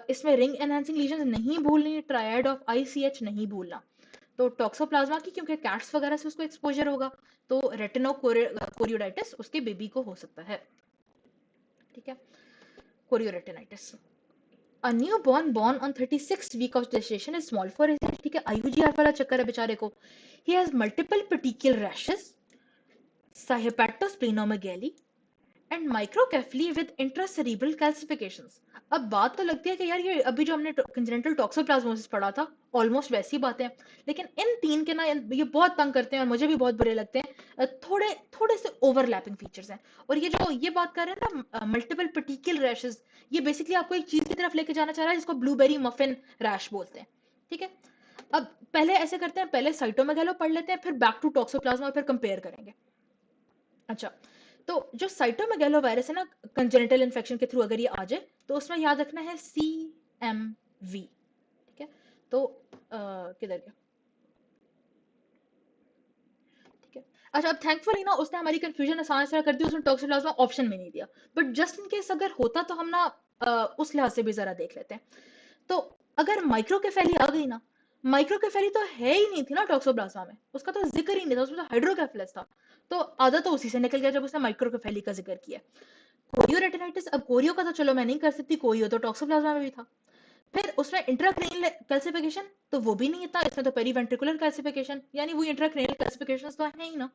Speaker 1: इसमें रिंग एनहांसिंग लीजन नहीं भूलनी, ट्रायड ऑफ ICH नहीं भूलना। तो टॉक्सोप्लाज्मा की क्योंकि कैट्स वगैरह से उसको एक्सपोजर होगा, तो रेटिनोकोरियोडाइटिस उसके बेबी को हो सकता है, ठीक है, chorioretinitis. A newborn born on 36th week of gestation is small for his age, ठीक है, IUGR वाला चक्कर है बेचारे को। He has multiple petechial rashes, hepatosplenomegaly and microcephaly with intracerebral calcifications. अब बात तो लगती है कि यार ये अभी जो हमने कंजेनिटल टॉक्सोप्लाज्मोसिस पढ़ा था ऑलमोस्ट वैसी बातें हैं, लेकिन इन तीन के ना ये बहुत तंग करते हैं और मुझे भी बहुत बुरे लगते हैं। थोड़े थोड़े से ओवरलैपिंग फीचर्स हैं। और ये जो ये बात कर रहे हैं ना मल्टीपल पेटिकल रैशेस, ये बेसिकली आपको एक चीज की तरफ लेके जाना चाह रहा है जिसको ब्लूबेरी मफिन रैश बोलते हैं। ठीक है, अब पहले ऐसे करते हैं, पहले साइटोमेगालो पढ़ लेते हैं, फिर बैक टू टॉक्सोप्लाज्मा, फिर कंपेयर करेंगे। अच्छा, तो जो साइटोमेगालो वायरस है ना कंजेनिटल इन्फेक्शन के थ्रू अगर ये आ जाए तो उसमें याद रखना है CMV। ठीक है, तो किधर गया? ठीक है, अच्छा, अब थैंकफुली ना उसने हमारी कंफ्यूजन आसान से कर दी, उसने टॉक्सोप्लाज्मा ऑप्शन में नहीं दिया, बट जस्ट इन केस अगर होता तो हम ना उस लिहाज से भी जरा देख लेते हैं। तो अगर माइक्रोकेफेली आ गई ना, माइक्रोकेफेली तो है ही नहीं थी ना टॉक्सोप्लाज्मा में, उसका तो जिक्र ही नहीं था, उसमें तो हाइड्रोकेफेलस था। तो आधा तो उसी से निकल गया जब उसने माइक्रोकेफेली का जिक्र किया। कोरियो रेटिनाइटिस, अब कोरियो का तो चलो मैं नहीं कर सकती, कोरियो तो टॉक्सोप्लाज्मा में भी था। फिर उसमें इंट्राक्रेनियल कैल्सिफिकेशन तो वो भी नहीं था, इसमें तो पेरीवेंट्रिकुलर कैल्सिफिकेशन, यानी वो इंट्राक्रेनियल कैल्सिफिकेशन तो है ही ना।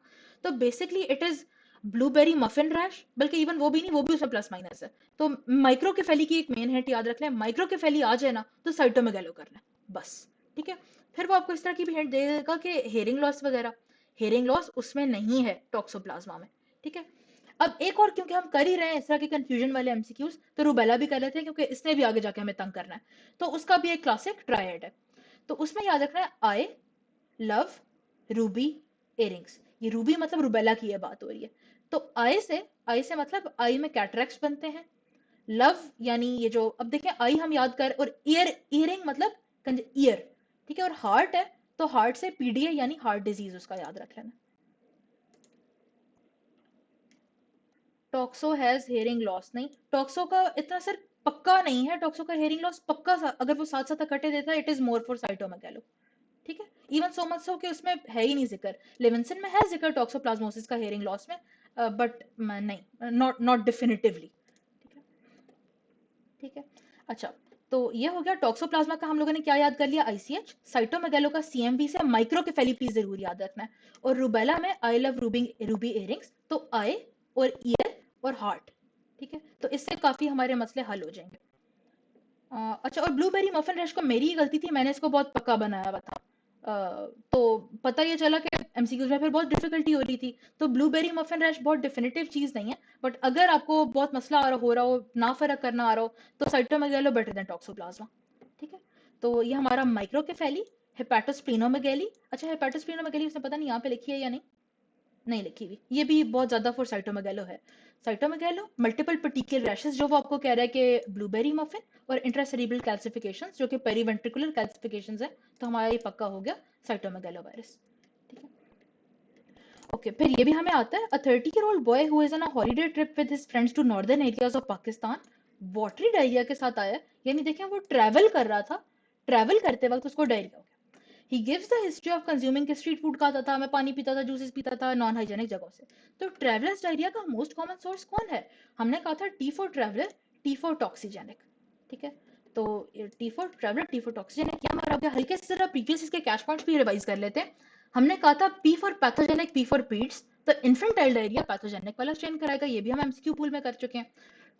Speaker 1: तो basically it is blueberry muffin rash, बल्कि इवन वो भी नहीं, वो भी उसमें प्लस माइनस है। तो माइक्रोकेफेली की एक मेन हिंट याद रख लें, माइक्रोकेफेली आ जाए ना तो साइटोमेगालो कर लें बस। ठीक है, फिर वो आपको इस तरह की भी हिंट दे देगा कि हेयरिंग लॉस वगैरह, हेयरिंग लॉस उसमें नहीं है टॉक्सोप्लाज्मा में। ठीक है, अब एक और, क्योंकि हम कर ही रहे हैं इस तरह के कंफ्यूजन वाले एमसीक्यूज, तो रूबेला भी कर लेते हैं क्योंकि इसने भी आगे जाके हमें तंग करना है। तो उसका भी एक क्लासिक ट्रायड है, तो उसमें याद रखना है आई लव रूबी एयरिंग्स। ये रूबी मतलब रूबेला की ये बात हो रही है। तो आई से मतलब आई में कैटरेक्ट्स बनते हैं। लव यानी ये जो, अब देखें आई हम याद कर, और ईयरिंग मतलब ईयर। ठीक है, और हार्ट है तो हार्ट से पीडीए यानी हार्ट डिजीज उसका याद रख लेना। टॉक्सो हैज हेयरिंग लॉस नहीं, टॉक्सो का इतना सर पक्का नहीं है, टॉक्सो का हेयरिंग लॉस पक्का अगर वो साथ साथ इकट्ठे देता है it is more for cytomegalo. ठीक है, इवन सो मच सो कि उसमें है ही नहीं जिक्र। लेविंसन में है जिक्र टॉक्सोप्लाज्मोसिस का हेयरिंग लॉस में, बट नहीं, नॉट नॉट डिफिनिटिवली। ठीक है, ठीक है। अच्छा, तो ये हो गया टॉक्सोप्लाज्मा का, हम लोगों ने क्या याद कर लिया, आईसीएच। साइटोमेगालो का सीएमवी से माइक्रोकेफेली प्लीज जरूर याद रखना है। और रूबेला में आई लव रूबी एयरिंग्स, तो आई और ईयर और हार्ट। ठीक है, तो इससे काफी हमारे मसले हल हो जाएंगे। अच्छा, और ब्लूबेरी मफिन रैश को मेरी ही गलती थी, मैंने इसको बहुत पक्का बनाया हुआ था। तो पता ये चला कि एमसीक्यूज में फिर बहुत डिफिकल्टी हो रही थी। तो ब्लूबेरी मफिन रैश बहुत डिफिनेटिव चीज नहीं है, बट अगर आपको बहुत मसला आ रहा हो रहा हो, ना फर्क करना आ रहा हो, तो साइटोमेगालो बेटर देन टॉक्सोप्लाज्मा। ठीक है, तो ये हमारा माइक्रोकेफेली, हेपेटोस्प्लीनोमेगेली। अच्छा, हेपेटोस्प्लीनोमेगेली उसने पता नहीं यहाँ पे लिखी है या नहीं, नहीं लिखी हुई, ये भी बहुत ज्यादा फॉर साइटोमेगालो है। साइटोमेगालो मल्टीपल पेटिकुलर रैशेस जो वो आपको कह रहा है कि ब्लूबेरी मफिन, और इंट्रासेरेब्रल कैल्सिफिकेशंस जो कि पेरीवेंट्रिकुलर कैल्सिफिकेशंस है। तो हमारा ये पक्का हो गया साइटोमेगालो वायरस। ठीक है, ओके, फिर ये भी हमें आता है, अ 30-year-old boy who is on a holiday trip with his friends to northern areas of Pakistan watery diarrhoea के साथ आया है। यानी देखें वो ट्रैवल कर रहा था, ट्रैवल करते वक्त उसको डायरिया हो गया। He gives the history of consuming, street food खाता था, मैं पानी पीता था, जूसेस पीता था, नॉन हाइजेनिक जगहों से। तो ट्रैवलर्स डायरिया का मोस्ट कॉमन सोर्स कौन है? हमने कहा था T for traveller, T for toxigenic. ठीक है, तो T for traveller, T for toxigenic, क्या हमारा हो गया? हल्के से जरा प्रीवियस इसके कैश पॉइंट्स भी रिवाइज कर लेते हैं। हमने कहा था P for pathogenic, P for पीड्स, तो इन्फेंटाइल डायरिया पैथोजेनिक वाला स्ट्रेन कराएगा, ये भी हम एमसीक्यू पूल में कर चुके हैं।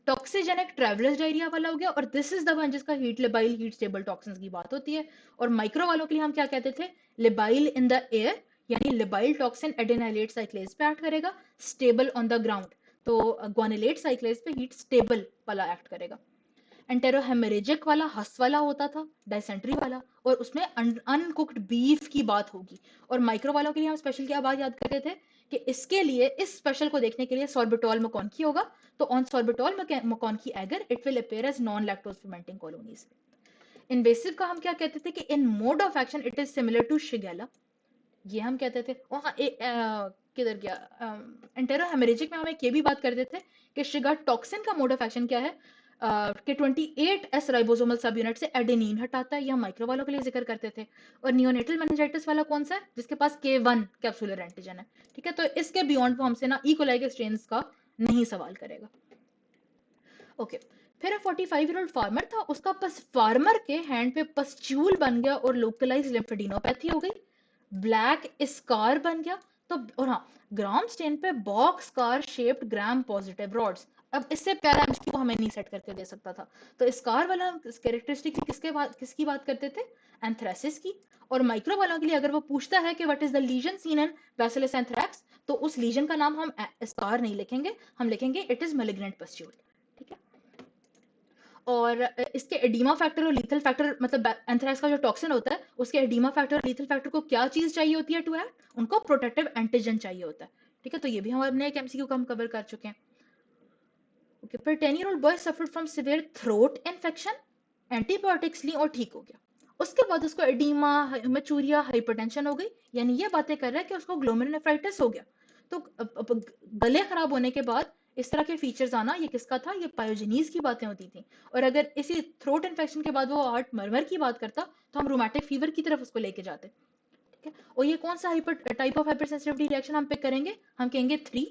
Speaker 1: टॉक्सीजेनिक ट्रैवलर्स डायरिया वाला हो गया, और दिस इज द वन जिसका heat labile heat stable toxins की बात होती है। और माइक्रो वालों के लिए हम क्या कहते थे? लेबाइल इन द एयर, यानी लेबाइल टॉक्सिन एडेनाइलेट साइक्लेज पे एक्ट करेगा, स्टेबल ऑन द ग्राउंड, तो ग्वानिलेट साइक्लेज पे हीट स्टेबल वाला एक्ट करेगा। एंटेरोहेमरेजिक वाला हस वाला होता था, डायसेंट्री वाला, और उसमें अनकुक्ड बीफ की बात होगी। और माइक्रो वालों के लिए हम स्पेशल क्या बात याद करते थे कि इसके लिए, इस स्पेशल को देखने के लिए सॉर्बिटॉल मकॉनकी होगा, तो on sorbitol MacConkey agar it will appear as non lactose fermenting colonies. Invasive का हम क्या कहते थे कि in mode of action it is similar to Shigella, ये हम कहते थे। वहाँ किधर गया, एंटेरोहेमरेजिक में हम एक ये भी बात करते थे कि शिगा टॉक्सिन का मोड ऑफ एक्शन क्या है, कि 28S राइबोसोमल सब यूनिट से एडेनिन हटाता है, यह माइक्रो वालों के लिए जिक्र करते थे। और नियोनेटल मेनिंजाइटिस वाला कौन सा है? जिसके पास K1 कैप्सुलर एंटीजन है। ठीक है, तो इसके बियॉन्ड वो हमसे ना इकोलाई के स्ट्रेन्स का नहीं सवाल करेगा। ओके, फिर 45-year-old फार्मर था, उसका बस फार्मर के हैंड पे पस्च्यूल बन गया और लोकलाइज लिम्फेडिनोपैथी हो गई, ब्लैक स्कार बन गया। तो और हाँ, ग्राम स्टेन पे box car shaped gram positive rods. अब इससे प्यारा एमसीक्यू हमें नहीं सेट करके दे सकता था। तो स्कार वाला कैरेक्टरिस्टिक किसकी बात करते थे? एंथ्रेसिस की। और माइक्रो वालों के लिए अगर वो पूछता है कि what is the lesion seen in bacillus anthracis, तो उस लीजन का नाम हम स्कार नहीं लिखेंगे, हम लिखेंगे इट इज मैलिग्नेंट पस्ट्यूल। ठीक है। और इसके एडीमा फैक्टर और लीथल फैक्टर, मतलब एंथ्रेक्स का जो टॉक्सिन होता है उसके एडीमा फैक्टर और लीथल फैक्टर को क्या चीज चाहिए होती है टू एक्ट? उनको प्रोटेक्टिव एंटीजन चाहिए होता है। ठीक है, तो ये भी हम अपने एक एमसीक्यू को हम कवर कर चुके हैं। ओके, पर 10-year-old boy suffered from severe throat infection, antibiotics ली और ठीक हो गया। उसके बाद उसको एडीमा, हेमेचूरिया, हाइपरटेंशन हो गई, यानी ये बातें कर रहा है कि उसको ग्लोमेरुलनेफ्राइटिस हो गया। तो गले खराब होने के बाद इस तरह के फीचर्स आना, ये किसका था? ये पायोजेनीज की बातें होती थी। और अगर इसी थ्रोट इन्फेक्शन के बाद वो हार्ट मरमर की बात करता, तो हम रोमैटिक फीवर की तरफ उसको लेके जाते। ठीक है, और ये कौन सा type of hyper sensitivity reaction हम पिक करेंगे? हम कहेंगे 3,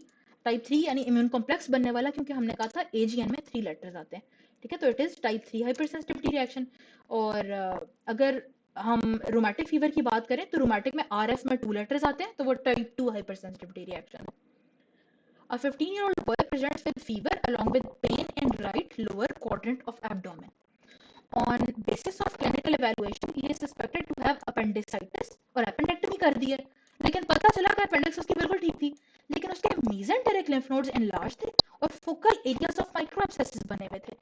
Speaker 1: टाइप 3 यानी इम्यून कॉम्प्लेक्स बनने वाला, क्योंकि हमने कहा था एजीएन में 3 लेटर्स आते हैं। ठीक है, तो it is type 3 hyper sensitivity reaction. और अगर हम रोमैटिक फीवर की बात करें तो रोमैटिक में आरएफ में 2 लेटर्स आते हैं, तो वो टाइप 2 हाइपर सेंसिटिविटी रिएक्शन है। A 15-year-old boy presents with fever along with pain in right lower quadrant of abdomen. On basis of clinical evaluation, he is suspected to have appendicitis और appendectomy कर दी है। लेकिन पता चला कि appendix उसकी बिल्कुल ठीक थी, लेकिन उसके mesenteric lymph nodes enlarged थे और focal areas of micro abscesses बने हुए थे।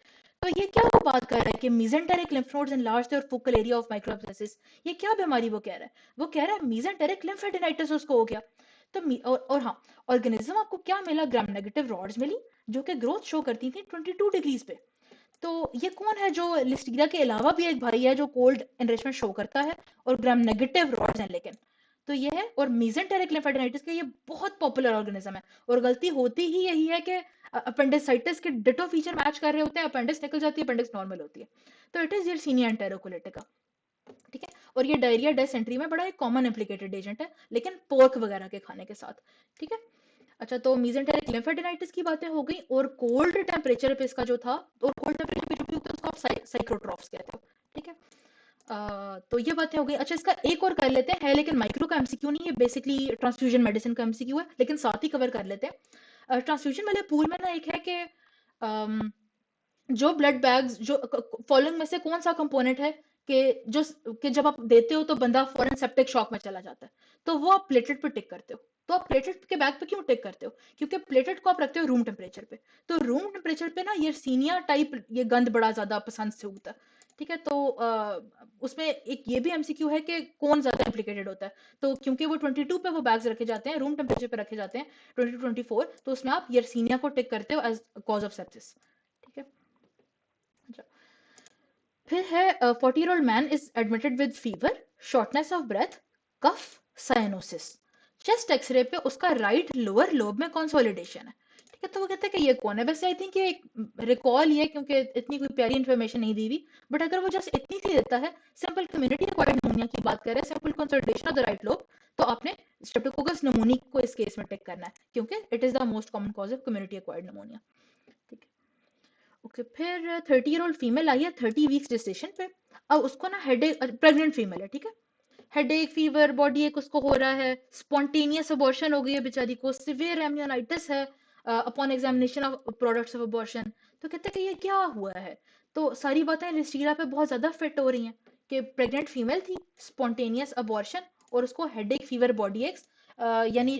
Speaker 1: तो ये क्या वो बात कर रहा है कि mesenteric lymph nodes enlarged थे और focal area of micro abscesses? ये क्या बीमारी वो कह रहा है? वो कह रहा है mesenteric lymphadenitis उसको हो गया। तो और हाँ, ऑर्गेनिज्म आपको क्या मिला? ग्राम नेगेटिव रॉड्स मिली जो कि ग्रोथ शो करती थी 22 डिग्रीज पे। तो ये कौन है जो लिस्टीरिया के अलावा भी एक भाई है जो कोल्ड एनरिचमेंट शो करता है और ग्राम नेगेटिव रॉड्स हैं? लेकिन तो ये है, और मेसेंटेरिक लिम्फेडेनाइटिस के ये बहुत पॉपुलर ऑर्गेनिज्म है। और गलती होती ही यही है कि अपेंडिसाइटिस के डिटो फीचर मैच कर रहे होते हैं, अपेंडिक्स निकल जाती है, अपेंडिक्स नॉर्मल होती है। तो इट इज यर्सीनिया एंटेरोकोलिटिका। ठीक है, और ये डायरिया डेसेंट्री में बड़ा एक कॉमन इम्प्लिकेटेड एजेंट है, लेकिन पोर्क वगैरह के खाने के साथ। ठीक है। अच्छा, तो मेसेंटेरिक लिम्फेडेनाइटिस की बातें हो गई, और कोल्ड टेम्परेचर पे इसका जो था, और कोल्ड टेम्परेचर पे जो भी होता है उसको आप साइक्रोट्रॉफ्स कहते हो। ठीक है। तो ये बातें हो गई। अच्छा, इसका एक और कर लेते हैं, है लेकिन माइक्रो का एमसीक्यू नहीं है, बेसिकली ट्रांसफ्यूजन मेडिसिन का एमसीक्यू है, लेकिन साथ ही कवर कर लेते हैं। ट्रांसफ्यूजन वाले पूल में ना एक है कि जो ब्लड बैग्स, जो फॉलोइंग में से कौन सा कंपोनेंट है कि जो कि जब आप देते हो तो बंदा फॉरन सेप्टिक शॉक में चला जाता है, तो वो आप प्लेटेट पे टिक करते हो। तो आप प्लेटेट के बैग पे क्यों टिक करते हो? क्योंकि प्लेटेट को आप रखते हो रूम टेम्परेचर पे। तो रूम टेम्परेचर पे ना यर्सीनिया टाइप ये गंध बड़ा ज्यादा पसंद से उगता है। ठीक है, तो उसमें एक ये भी एमसीक्यू है कि कौन ज्यादा इम्प्लिकेटेड होता है। तो क्योंकि वो 22 पे वो बैग्स रखे जाते हैं, रूम टेम्परेचर पे रखे जाते हैं, 22-24, तो उसमें आप यर्सीनिया को टिक करते हो एज कॉज ऑफ सेप्सिस। ठीक है। अच्छा, फिर है 40-year-old man is admitted with fever, shortness of breath, cough, cyanosis. Chest x-ray पे उसका राइट लोअर लोब में कंसोलिडेशन है। ठीक है, तो वो कहते हैं कि ये कौन है? वैसे आई थिंक ये रिकॉल ये, क्योंकि इतनी कोई प्यारी इन्फॉर्मेशन नहीं दी हुई, बट अगर वो जस्ट इतनी सी देता है, सिंपल कम्युनिटी एक्वायर्ड निमोनिया की बात कर रहे हैं, simple consolidation of the right lobe, तो आपने स्ट्रेप्टोकोकस निमोनिक को इस केस में टेक करना है, क्योंकि it is the most common cause of community acquired pneumonia. ठीक है। ओके, फिर 30-year-old फीमेल आई है 30 वीक्स जेस्टेशन पे। अब उसको ना हेडेक, प्रेग्नेंट फीमेल है, ठीक है, हेडेक, फीवर, बॉडी एक उसको हो रहा है, स्पॉन्टेनियस अबॉर्शन हो गई है बेचारी को, सिवियर एमनियोनाइटिस है upon examination of products of abortion. तो कहते हैं कि ये क्या हुआ है? तो सारी बातें लिस्टीरिया पे बहुत ज्यादा फिट हो रही हैं कि प्रेग्नेंट फीमेल थी, स्पॉन्टेनियस अबॉर्शन, और उसको हेडेक, फीवर, बॉडी एक्स, यानी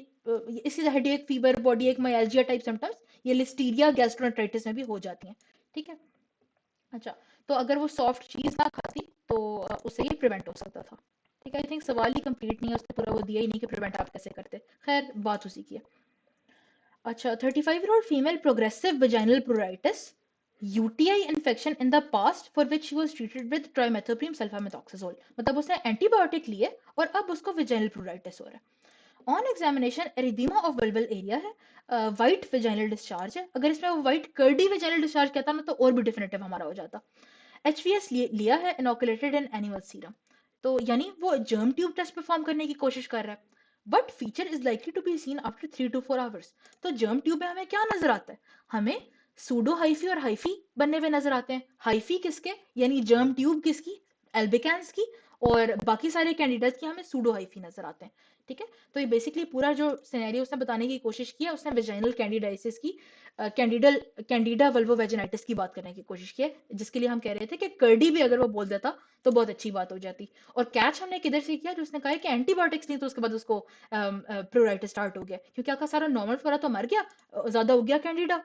Speaker 1: इसी हेडेक, फीवर, बॉडी एक, माइल्जिया टाइप सिम्टम्स, ये लिस्टीरिया गैस्ट्रोएंटेराइटिस में भी हो जाती हैं। ठीक है। अच्छा, तो अगर वो सॉफ्ट चीज ना खाती तो उससे ये प्रिवेंट हो सकता था। ठीक है, आई थिंक सवाल ही कंप्लीट नहीं है, उसने पूरा वो दिया ही नहीं कि प्रिवेंट आप कैसे करते। खैर, बात उसी की है। अच्छा, 35-year-old female progressive vaginal pruritus, UTI infection in the past for which she was treated with trimethoprim sulfamethoxazole. मतलब उसने एंटीबायोटिक लिए और अब उसको वजाइनल प्रोराइटिस हो रहा है। ऑन एग्जामिनेशन एरिदीमा ऑफ बल्बल एरिया है, वाइट वेजाइनल डिस्चार्ज है। अगर इसमें वो वाइट कर्डी वेजाइनल डिस्चार्ज कहता ना, तो और भी डिफिनेटिव हमारा हो जाता। एचवीएस लिया है, इनोकुलेटेड इन एनिमल सीरम। तो यानी वो जर्म ट्यूब टेस्ट परफॉर्म करने की कोशिश कर रहा है, but feature is likely to be seen after 3 to 4 hours. तो जर्म ट्यूब में हमें क्या नजर आता है? हमें सूडो हाइफी और हाइफी बनने हुए नजर आते हैं। हाइफी किसके? यानी जर्म ट्यूब किसकी? एल्बिकैंस की। और बाकी सारे कैंडिडेट्स के हमें सूडो हाइफी नजर आते हैं। ठीक है, तो ये बेसिकली पूरा जो सिनेरियो उसने बताने की कोशिश की है, उसने वेजाइनल कैंडिडाइसिस की कैंडिडल कैंडिडा वल्वोवेजिनाइटिस की बात करने की कोशिश की है, जिसके लिए हम कह रहे थे कि कर्डी भी अगर वो बोल देता तो बहुत अच्छी बात हो जाती। और कैच हमने किधर से किया, जो उसने कहा है कि एंटीबायोटिक्स नहीं तो उसके बाद उसको प्लूराइटिस स्टार्ट हो गया, क्योंकि आपका सारा नॉर्मल फ्लोरा तो मर गया, ज्यादा हो गया कैंडिडा।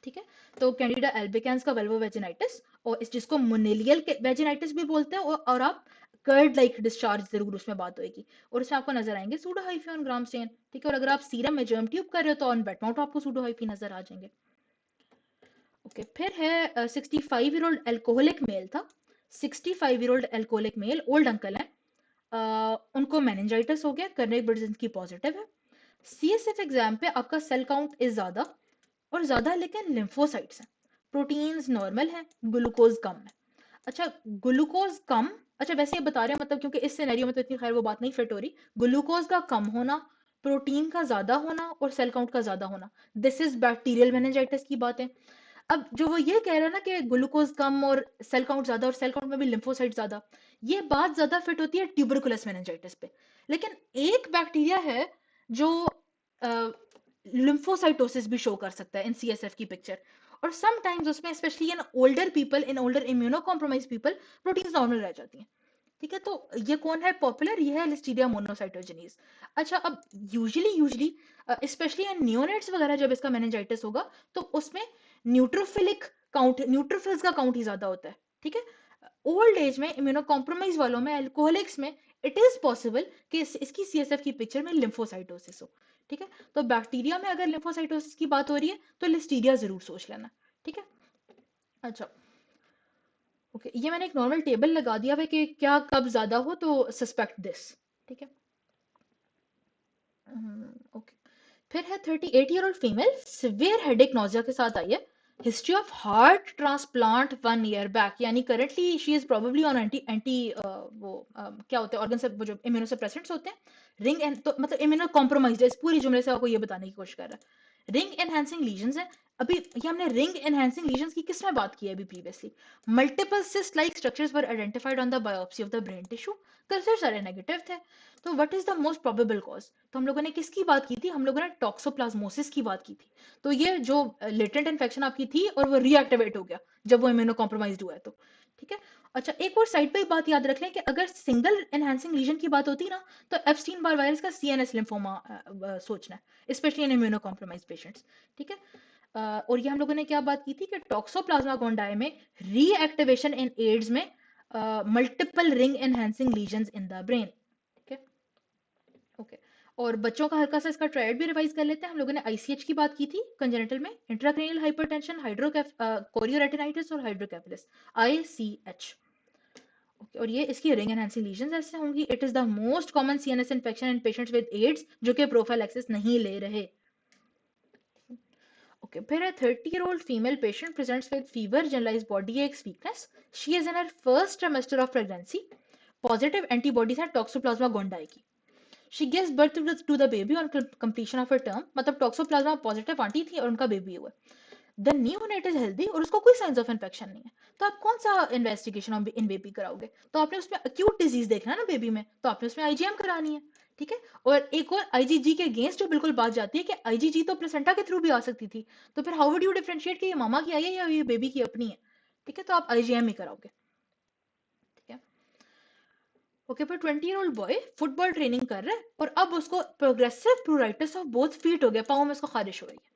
Speaker 1: ठीक है, तो कैंडिडा एल्बिकेंस का वेल्वोवेजिनाइटिस, और इस जिसको मुनेलियल वेजिनाइटिस भी बोलते हैं, और आप कर्ड लाइक डिस्चार्ज जरूर उसमें बात होगी, और उसमें आपको नजर आएंगे pseudo hyphae on gram stain. ठीक है, और अगर आप सीरम में जर्म ट्यूब कर रहे हो तो ऑन बेटमाउंट आपको सूडो हाइफी नजर आ जाएंगे। ओके, फिर है 65 ईयर ओल्ड एल्कोहलिक मेल था। 65 year old alcoholic male, old uncle है, उनको मेनिंजाइटिस हो गया, कर्निक ब्रिड्ज की पॉजिटिव है। सीएसएफ एग्जाम पे आपका सेल काउंट इज ज्यादा, और ज्यादा लेकिन लिम्फोसाइट्स हैं, प्रोटीन्स नॉर्मल है, ग्लूकोज कम है। अच्छा, ग्लूकोज कम, अच्छा वैसे ये बता रहे हैं मतलब, क्योंकि इस सिनेरियो में तो इतनी खैर वो बात नहीं फिट हो रही। ग्लूकोज का कम होना, प्रोटीन का ज्यादा होना और सेल काउंट का ज्यादा होना, दिस इज बैक्टीरियल मेनिंजाइटिस की बात है। अब जो वो ये कह रहा है ना कि ग्लूकोज कम और सेल काउंट ज्यादा, और सेल काउंट में भी लिम्फोसाइट ज्यादा, ये बात ज्यादा फिट होती है ट्यूबरकुलस मेनिंजाइटिस पे। लेकिन एक बैक्टीरिया है जो लिम्फोसाइटोसिस भी शो कर सकता है इन सीएसएफ की पिक्चर, और समटाइम्स उसमें specially in older people, in older immuno compromise people, proteins normal रह जाती हैं। ठीक है, तो ये कौन है पॉपुलर, ये है लिस्टीरिया मोनोसाइटोजेनीज। अच्छा, अब यूजुअली स्पेशली इन नियोनेट्स वगैरह जब इसका मेनिंजाइटिस होगा, तो उसमें न्यूट्रोफिलिक काउंट, न्यूट्रोफिल्स का काउंट ही ज्यादा होता है। ठीक है, ओल्ड एज में इम्यूनो कॉम्प्रोमाइज वालों में, अल्कोहलिक्स में, इट इज पॉसिबल कि इसकी सीएसएफ की पिक्चर में लिम्फोसाइटोसिस हो। ठीक है, तो बैक्टीरिया में अगर लिम्फोसाइटोसिस की बात हो रही है तो लिस्टीरिया जरूर सोच लेना। ठीक है, अच्छा ओके, ये मैंने एक नॉर्मल टेबल लगा दिया है कि क्या कब ज्यादा हो तो सस्पेक्ट दिस। ठीक है, ओके, फिर है 38 year old female, severe headache nausea के साथ आई है, history of heart transplant 1 year back, यानी currently she is probably on anti anti वो क्या होते हैं ऑर्गन से, वो जो इम्यूनोसप्रेसेंट्स होते हैं, रिंग एंड, तो मतलब इम्यूनो कॉम्प्रोमाइज्ड है, इस पूरी जुमले से आपको ये बताने की कोशिश कर रहा है। रिंग एनहांसिंग लीजंस है। अभी ये हमने रिंग एनहांसिंग लीजंस की किसमें बात की है अभी previously, multiple cyst like structures were identified on the biopsy of the brain tissue, culture सारे नेगेटिव थे। तो what is the most probable cause, तो हम लोगों ने किसकी बात की थी, हम लोगों ने टॉक्सोप्लाज्मोसिस की बात की थी। तो ये जो लेटेंट इन्फेक्शन आपकी थी और वो रीएक्टिवेट हो गया जब वो इम्यूनो कॉम्प्रोमाइज्ड हुआ है तो। ठीक है, अच्छा एक और साइड पे ही बात याद रख लें कि अगर सिंगल एनहांसिंग लीजन की बात होती ना, तो एप्स्टीन बार वायरस का सीएनएस लिम्फोमा सोचना है, specially in immuno compromised patients. ठीक है, और ये हम लोगों ने क्या बात की थी कि टॉक्सोप्लाज्मा गोंडाई में रीएक्टिवेशन इन एड्स में multiple ring enhancing lesions in the brain. ठीक है, ओके, और बच्चों का हल्का सा इसका ट्रायड भी रिवाइज कर लेते हैं। हम लोगों ने आईसीएच की बात की थी कंजेनिटल में, इंट्राक्रेनियल हाइपरटेंशन, कोरियोरेटिनाइटिस और हाइड्रोकेफेलस, आईसीएच। ओके, और ये इसकी रिंग एनहांसिंग लीजंस ऐसे होंगी। It is the most common CNS infection in patients with AIDS जो कि प्रोफाइलैक्सिस नहीं ले रहे। ओके, फिर है 30 year old female patient presents with fever, generalized body aches, weakness, she is in her first trimester of pregnancy, positive antibodies है toxoplasma gondii की। She gives birth to the baby on completion of her term, मतलब toxoplasma positive aunty थी और उनका baby हुआ। The neonate is healthy और उसको कोई साइंस ऑफ इन्फेक्शन नहीं है, तो आप कौन सा इन्वेस्टिगेशन इन बेबी कराओगे, तो आपने उसमें अक्यूट डिजीज देखना है ना बेबी में, तो आपने उसमें आईजीएम करानी है। ठीक है, और एक और आईजीजी के अगेंस्ट जो बिल्कुल बात जाती है कि आईजीजी तो प्लेसेंटा के थ्रू भी आ सकती थी, तो फिर हाउ वुड यू डिफरेंशिएट कि ये मामा की आई है या ये बेबी की अपनी है। ठीक है, तो आप आईजीएम ही कराओगे। ठीक है, ओके, पर 20 year old boy football training कर रहा है और अब उसको प्रोग्रेसिव प्लूराइटिस ऑफ बोथ फीट हो गया, पाँव में उसको खारिश हो रही है।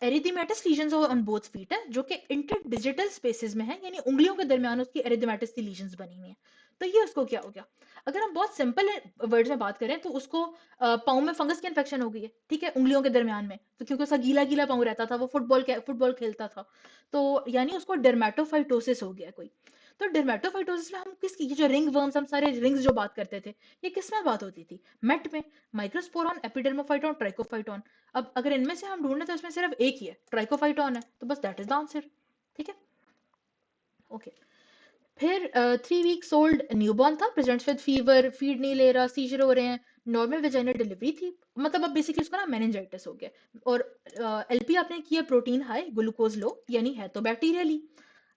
Speaker 1: Erythematous lesions on both feet है जो कि इंटरडिजिटल स्पेसेस में है, यानी उंगलियों के दरमियान उसकी एरिथमेटस की लीजंस बनी हुई है। तो ये उसको क्या हो गया, अगर हम बहुत सिंपल वर्ड्स में बात करें तो उसको पाँव में फंगस की इन्फेक्शन हो गई है। ठीक है, उंगलियों के दरमियान में, तो क्योंकि उसका गीला गीला पाँव रहता था, वो फुटबॉल खेलता था, तो यानी उसको डर्मेटोफाइटोसिस हो गया कोई। तो डर्मेटोफाइटोसिस में हम किसकी, ये जो रिंग वर्म्स, हम सारे रिंग्स जो बात करते थे, ये किस में बात होती थी, मेट में, माइक्रोस्पोरॉन, एपिडर्मोफाइटॉन, ट्राइकोफाइटॉन। अब अगर इनमें से हम ढूंढने तो इसमें सिर्फ एक ही है, ट्राइकोफाइटॉन है, तो बस दैट इज द आंसर। ठीक है, ओके, फिर 3 वीक्स ओल्ड न्यूबॉर्न था, प्रेजेंट्स विद फीवर, फीड नहीं ले रहा, सीजर हो रहे हैं, नॉर्मल वेजाइनल डिलीवरी थी, मतलब अब बेसिकली उसको ना मेनिंजाइटिस हो गया, और एलपी आपने किया प्रोटीन हाई, ग्लूकोज लो, यानी है तो बैक्टीरियली।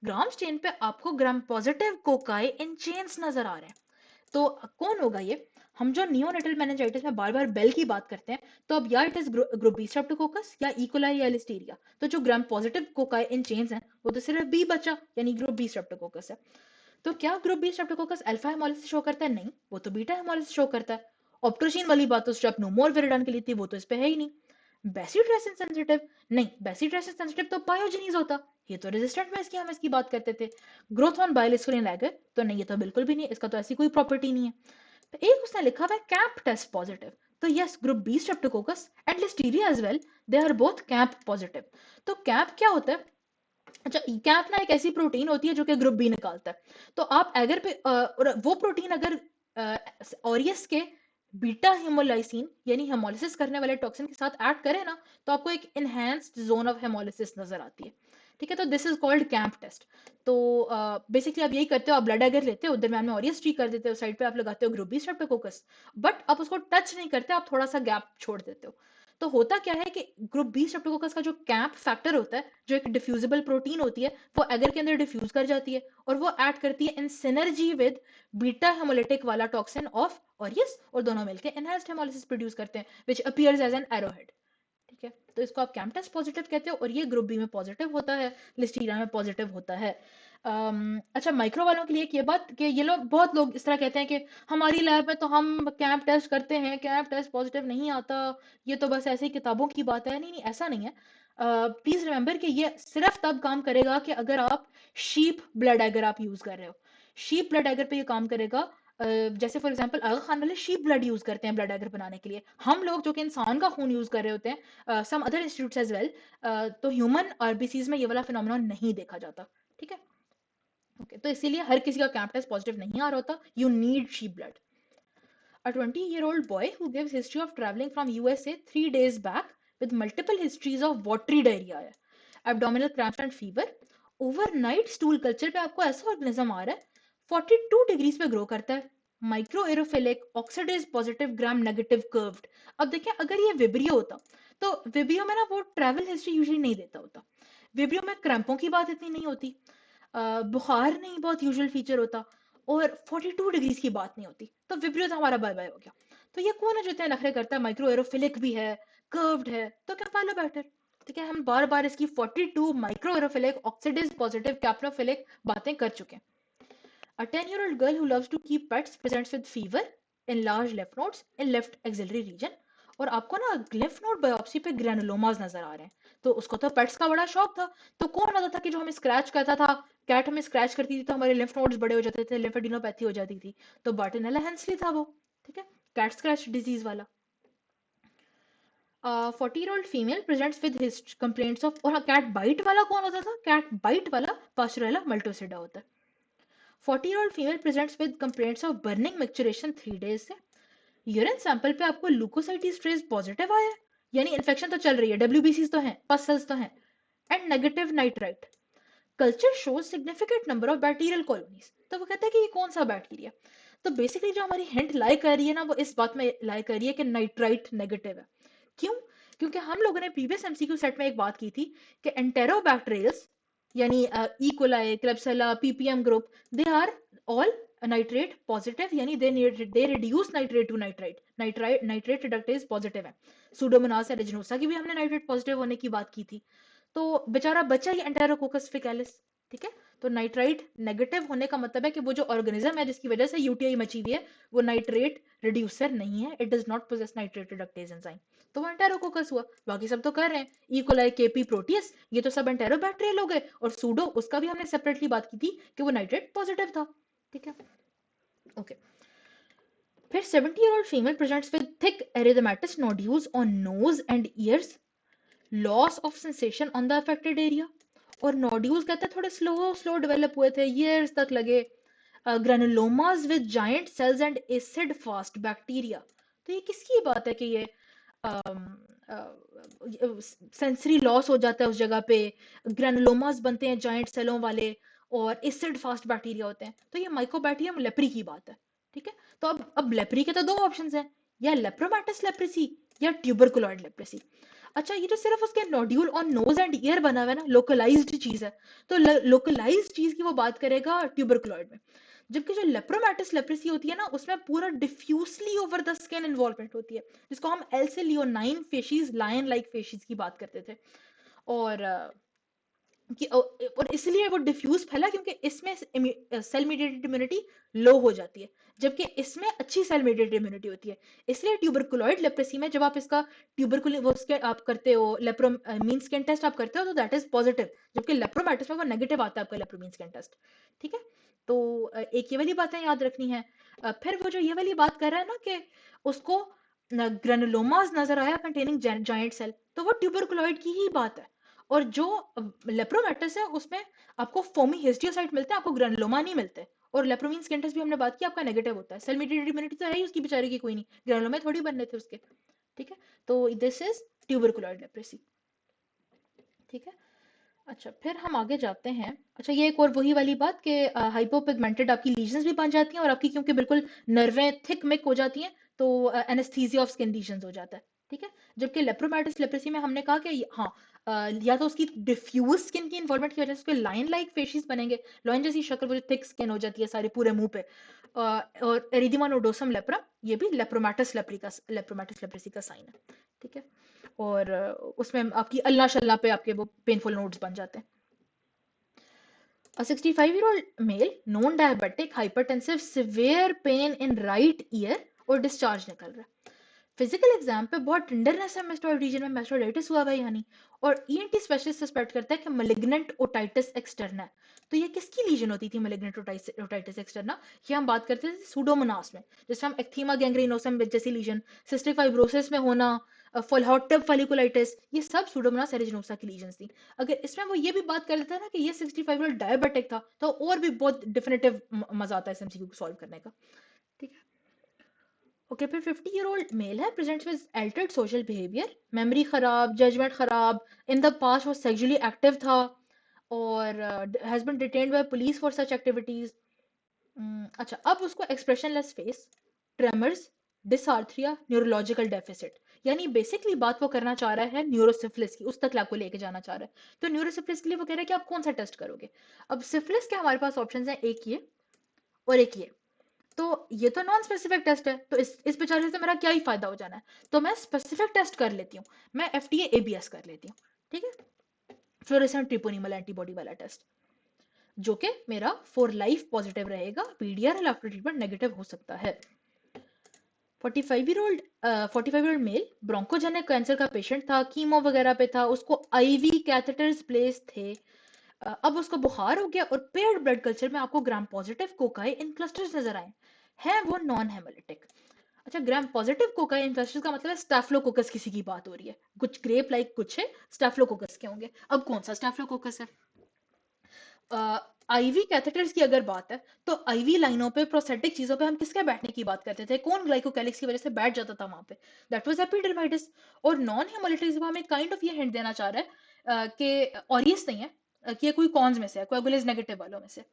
Speaker 1: ग्राम स्टेन पे आपको ग्राम पॉजिटिव कोकाई इन चेन्स नजर आ रहे हैं, तो कौन होगा ये? हम जो नियोनेटल मेनिंजाइटिस में बार बार बेल की बात करते हैं, तो अब या it is group B streptococcus या इकोलाई या लिस्टीरिया। तो जो gram positive cocci in chains हैं वो तो सिर्फ बी बचा, यानी ग्रुप बी स्ट्रेप्टोकोकस है। तो क्या group B streptococcus alpha hemolysis show करता है? नहीं, वो तो बीटा हेमोलिसिस शो करता है। ऑप्टोजीन वाली बात तो स्ट्रेप नोमोर विरिडान के लिए थी, वो तो इस पे है ही नहीं। Bacitracin sensitive? नहीं, बेसिट्रेसिन सेंसिटिव तो पायोजेनीज होता, ये तो रेजिस्टेंट में इसकी हम इसकी बात करते थे। Growth on bile esculin agar? तो नहीं, ये तो बिल्कुल भी नहीं, इसका तो ऐसी कोई प्रॉपर्टी नहीं है। तो एक उसने लिखा हुआ है कैंप टेस्ट पॉजिटिव। तो yes, group B streptococcus and listeria as well, they are both CAMP positive. तो कैंप क्या होता है? अच्छा, कैंप ना एक ऐसी प्रोटीन होती है जो कि ग्रुप बी निकालता है। तो आप अगर पे और वो प्रोटीन अगर ऑरियस के बीटा हेमोलाइसिन यानी हेमोलिसिस करने वाले टॉक्सिन के साथ ऐड करें ना, तो आपको एक इनहैंस्ड जोन ऑफ हेमोलिसिस नजर आती है। ठीक है, तो this is called CAMP test. तो बेसिकली आप यही करते हो, आप ब्लड अगर लेते हो, दरम्यान में ऑरियस टी कर देते हो, साइड पे आप लगाते हो ग्रुप बी स्ट्रेप्टोकोकस, बट आप उसको टच नहीं करते, आप थोड़ा सा गैप छोड़ देते हो। तो होता क्या है कि ग्रुप बी स्ट्रेप्टोकोकस का जो कैंप फैक्टर होता है, जो एक डिफ्यूजिबल प्रोटीन होती है, वो एगर के अंदर डिफ्यूज कर जाती है और वो ऐड करती है in synergy with beta hemolytic वाला टॉक्सिन ऑफ ऑरियस, और दोनों मिलकर एनहांस्ड हेमोलिसिस प्रोड्यूस करते हैं which appears as an arrowhead. ठीक है, तो इसको आप कैंप टेस्ट पॉजिटिव कहते हो, और ये ग्रुप बी में पॉजिटिव होता है, लिस्टीरिया में पॉजिटिव होता है। अच्छा, माइक्रो वालों के लिए एक ये बात कि ये लोग, बहुत लोग इस तरह कहते हैं कि हमारी लैब में तो हम कैंप टेस्ट करते हैं, कैंप टेस्ट पॉजिटिव नहीं आता, ये तो बस ऐसे ही किताबों की बात है। नहीं नहीं, ऐसा नहीं है। प्लीज रिमेंबर कि ये सिर्फ तब काम करेगा कि अगर आप शीप ब्लड एगर आप यूज कर रहे हो। शीप ब्लड एगर पे ये काम करेगा। जैसे फॉर एग्जांपल आगा खान वाले शीप ब्लड यूज करते हैं ब्लड एगर बनाने के लिए, हम लोग जो कि इंसान का खून यूज कर रहे होते हैं, some other institutes as well, तो ह्यूमन आरबीसीज में ये वाला फिनोमेनन नहीं देखा जाता। ठीक है, ओके, तो इसीलिए हर किसी का कैंप टेस्ट पॉजिटिव नहीं आ रहा होता, you need sheep blood. A 20-year-old boy who gives history of traveling from USA 3 days back with multiple histories of watery diarrhea है, abdominal cramps and fever, overnight stool culture पे आपको ऐसा organism आ रहा है 42 degrees पे grow करता है, micro aerophilic oxidase positive gram negative curved. अब देखिए, अगर ये विब्रियो होता, तो विब्रियो में ना वो ट्रैवल हिस्ट्री यूजुअली नहीं देता होता, विब्रियो में क्रैम्पों की बात इतनी नहीं होती, बुखार नहीं बहुत यूजुअल फीचर होता, और 42 डिग्रीज की बात नहीं होती, तो विब्रियो तो हमारा बाय बाय हो गया। तो ये कौन है जो इतने नखरे करता है, माइक्रो एरोफिलिक भी है, कर्व्ड है, तो क्या पालो बेटर। ठीक है, हम बार बार इसकी 42 माइक्रो एरोफिलिक ऑक्सीडेज पॉजिटिव कैप्नोफिलिक बातें कर चुके हैं। A 10-year-old girl who loves to keep pets presents with fever, enlarged lymph nodes in left axillary region, और आपको ना लिम्फ नोड बायोप्सी पे ग्रेनुलोमास नजर आ रहे हैं। तो उसको तो पेट्स का बड़ा शौक था, तो कौन होता था कि जो हमें स्क्रैच करता था, कैट हमें स्क्रैच करती थी तो हमारे लिम्फ नोड्स बड़े हो जाते थे, लिम्फेडिनोपैथी हो जाती थी, तो बार्टिनेला हेंसली था वो। ठीक है, कैट स्क्रैच डिजीज वाला। 40-year-old female presents with complaints of, और कैट बाइट वाला कौन होता था, कैट बाइट वाला पास्चुरेला मल्टोसिडा होता है। 40-year-old female presents with complaints of burning micturition 3 days से। यूरिन सैंपल पे आपको ल्यूकोसाइटिस ट्रेस पॉजिटिव आया है, यानी इन्फेक्शन तो चल रही है, डब्ल्यूबीसी तो हैं, पस सेल्स तो हैं, and negative nitrite. Culture shows significant number of bacterial colonies. तो वो कहता है कि ये कौन सा बैक्टीरिया। तो बेसिकली जो हमारी हिंट लाई कर रही है ना, वो इस बात में लाई कर रही है कि नाइट्राइट नेगेटिव है। क्यों? क्योंकि हम लोगों ने प्रीवियस एमसीक्यू सेट में एक बात की थी कि एंटेरोबैक्टीरियल्स, यानी E coli, Klebsiella, PPM group, they are all nitrate positive, यानी they reduce nitrate to nitrite, nitrate reductase positive है। सूडोमोनास एरिजिनोसा की भी हमने नाइट्रेट पॉजिटिव होने की बात की थी। तो बेचारा बच्चा ही एंटेरोकोकस फेकैलिस। ठीक है, तो नाइट्राइट नेगेटिव होने का मतलब है कि वो जो ऑर्गेनिज्म है जिसकी वजह से यूटीआई मची हुई है, वो नाइट्रेट रिड्यूसर नहीं है, it does not possess nitrate reductase enzyme, तो वो एंटेरोकोकस हुआ। बाकी सब तो कर रहे हैं, इकोलाई, केपी, प्रोटियस, ये तो सब एंटेरोबैक्टीरियल हो गए, और सूडो उसका भी हमने सेपरेटली बात की थी कि वो नाइट्रेट पॉजिटिव था। ठीक है, ओके। फिर 70-year-old female presents with thick erythematous nodules on nose and ears, loss of sensation on the affected area, और नोड्यूल्स कहते हैं थोड़े स्लो स्लो डेवलप हुए थे, ईयर्स तक लगे। Granulomas with giant cells and acid fast bacteria. तो ये किसकी बात है कि ये सेंसरी लॉस हो जाता है उस जगह पे, ग्रेनुलोमास बनते हैं जायंट सेलों वाले, और एसिड फास्ट बैक्टीरिया होते हैं, तो ये माइकोबैक्टीरियम लेप्री की बात है। ठीक है, तो अब लेप्री के तो दो ऑप्शंस हैं, या लेप्रोमैटिस लेप्रेसी या ट्यूबरकुलॉइड लेप्रेसी। अच्छा, ये जो सिर्फ उसके nodule on nose and ear बना हुआ है ना, लोकलाइज्ड चीज है, तो लोकलाइज्ड चीज की वो बात करेगा ट्यूबरकुलॉइड में। जबकि जो लेप्रोमैटिस लेप्रेसी होती है ना, उसमें पूरा डिफ्यूजली ओवर द स्किन इन्वॉल्वमेंट होती है, जिसको हम एल से लियोनाइन फेशिस, लायन लाइक फेशिस की बात करते थे। और और इसलिए वो डिफ्यूज फैला क्योंकि इसमें सेल मीडिएटेड इम्यूनिटी लो हो जाती है, जबकि इसमें अच्छी सेल मीडिएटेड इम्यूनिटी होती है। इसलिए ट्यूबरकुलोइड लेप्रेसी में जब आप इसका ट्यूबरकुल वो आप करते हो लेप्रो मीन स्किन टेस्ट आप करते हो, तो दैट इज पॉजिटिव, जबकि लेप्रोमैटिस में वो नेगेटिव आता है आपका लेप्रोमीन स्किन टेस्ट। ठीक है, तो एक ये वाली बातें याद रखनी है। फिर वो जो ये वाली बात कर रहा है ना कि उसको ग्रेनुलोमास नजर आया कंटेनिंग जायंट सेल, तो वो ट्यूबरकुलोइड की ही बात है। और जो लेप्रोमेटस है उसमें आपको फोमी हिस्टियोसाइट मिलते हैं, आपको ग्रेनुलोमा नहीं मिलते। और लेप्रोमीन स्किन टेस्ट भी हमने बात की, आपका नेगेटिव होता है। सेल मीडिएटेड इम्यूनिटी तो है ही उसकी बेचारे की कोई नहीं, ग्रेनुलोमा थोड़ी बनने थे उसके। ठीक है, तो दिस इज ट्यूबरकुलोइड लेप्रेसी। ठीक है, अच्छा फिर हम आगे जाते हैं। अच्छा ये एक और वही वाली बात कि हाइपोपिगमेंटेड आपकी लीजन्स भी बन जाती हैं, और आपकी क्योंकि बिल्कुल नर्वें थिक मिक हो जाती हैं, तो एनेस्थीसिया ऑफ स्किन लीजन्स हो जाता है। ठीक है, जबकि लेप्रोमैटिस लेप्रेसी में हमने कहा कि हाँ, या तो उसकी डिफ्यूज स्किन की इन्वॉल्वमेंट की वजह से उसके लाइन लाइक फेशिस बनेंगे, लॉइन जैसी शक्ल, वो जो थिक स्किन हो जाती है सारे पूरे मुंह पे। और एरिथमा नोडोसम लेप्रा, ये भी लेप्रोमैटिस लेप्रेसी का साइन है। ठीक है, और उसमें आपकी अल्लाह शल्ला पे आपके वो पेनफुल नोड्स बन जाते हैं। A 65-year-old male, known diabetic, hypertensive, severe pain in right ear और डिस्चार्ज निकल रहा है। फिजिकल एग्जाम पे बहुत टेंडरनेस है मेस्टोइड रीजन में, मेस्टोइडाइटिस हुआ भाई हनी। और ईएनटी स्पेशलिस्ट सस्पेक्ट करता है कि मलिग्नेंट ओटाइटिस एक्सटर्ना है। तो ये किसकी लीजन होती थी मलिग्नेंट ओटाइटिस एक्सटर्ना? ये हम बात करते थे सूडोमोनास में, जैसे हम एक्थीमा गैंग्रीनोसम जैसी लीजन, सिस्टिक फाइब्रोसिस में होना, फोलहाउटिव फॉलिकुलाइटिस, ये सब सूडोमोनास एरिजिनोसा की लीजन थी। अगर इसमें वो ये भी बात कर देता है ना कि ये 65 ईयर डायबिटिक था, तो और भी बहुत डिफिनेटिव मजा आता है इस एमसीक्यू को सॉल्व करने का। ठीक है, ओके फिर 50-year-old मेल है, presents with altered social behaviour, memory खराब, जजमेंट खराब, इन द पास्ट वो सेक्सुअली एक्टिव था, और has been detained by police for such activities. अच्छा, अब उसको expressionless face, tremors, dysarthria, neurological deficit, यानी बेसिकली बात वो करना चाह रहा है न्यूरोसिफिलिस की, उस तक आपको लेके जाना चाह रहा है। तो न्यूरोसिफिलिस के लिए वो कह रहा है कि आप कौन सा टेस्ट करोगे। अब सिफिलिस के हमारे पास ऑप्शंस हैं, एक ये और एक ये। तो ये तो नॉन स्पेसिफिक टेस्ट है, तो इस बेचारे से मेरा क्या ही फायदा हो जाना है। तो मैं स्पेसिफिक टेस्ट कर लेती हूँ, मैं एफटीए एबीएस कर लेती हूँ। ठीक है, फ्लोरेसेंट ट्रिपोनिमल एंटीबॉडी वाला टेस्ट, जो कि मेरा फॉर लाइफ पॉजिटिव रहेगा, पीडीआर आफ्टर ट्रीटमेंट नेगेटिव हो सकता है। 45-year-old मेल, ब्रोंकोजेनिक कैंसर का पेशेंट था, कीमो वगैरह पे था, उसको आईवी कैथेटर्स प्लेस थे। अब उसको बुखार हो गया और पेयर्ड ब्लड कल्चर में आपको ग्राम पॉजिटिव कोकाई इन क्लस्टर्स नजर आए हैं, वो नॉन हेमोलिटिक। अच्छा, ग्राम पॉजिटिव कोकाई इन क्लस्टर्स का मतलब है स्टैफिलोकोकस किसी की बात हो रही है, कुछ ग्रेप लाइक कुछ है, स्टैफिलोकोकस के होंगे। अब कौन सा स्टैफिलोकोकस है? आईवी कैथेटर्स की अगर बात है, तो आईवी लाइनों पे प्रोस्थेटिक चीजों पे हम किसके बैठने की बात करते थे, कौन ग्लाइकोकैलिक्स की वजह से बैठ जाता था वहां पे? That was epididymitis. और नॉन हेमोलिटिक हमें काइंड ऑफ ये हिंट देना चाह रहा है कि ऑरियस नहीं है, कि ये कोई कॉन्स में से है, कोएगुलेज नेगेटिव वालों में से।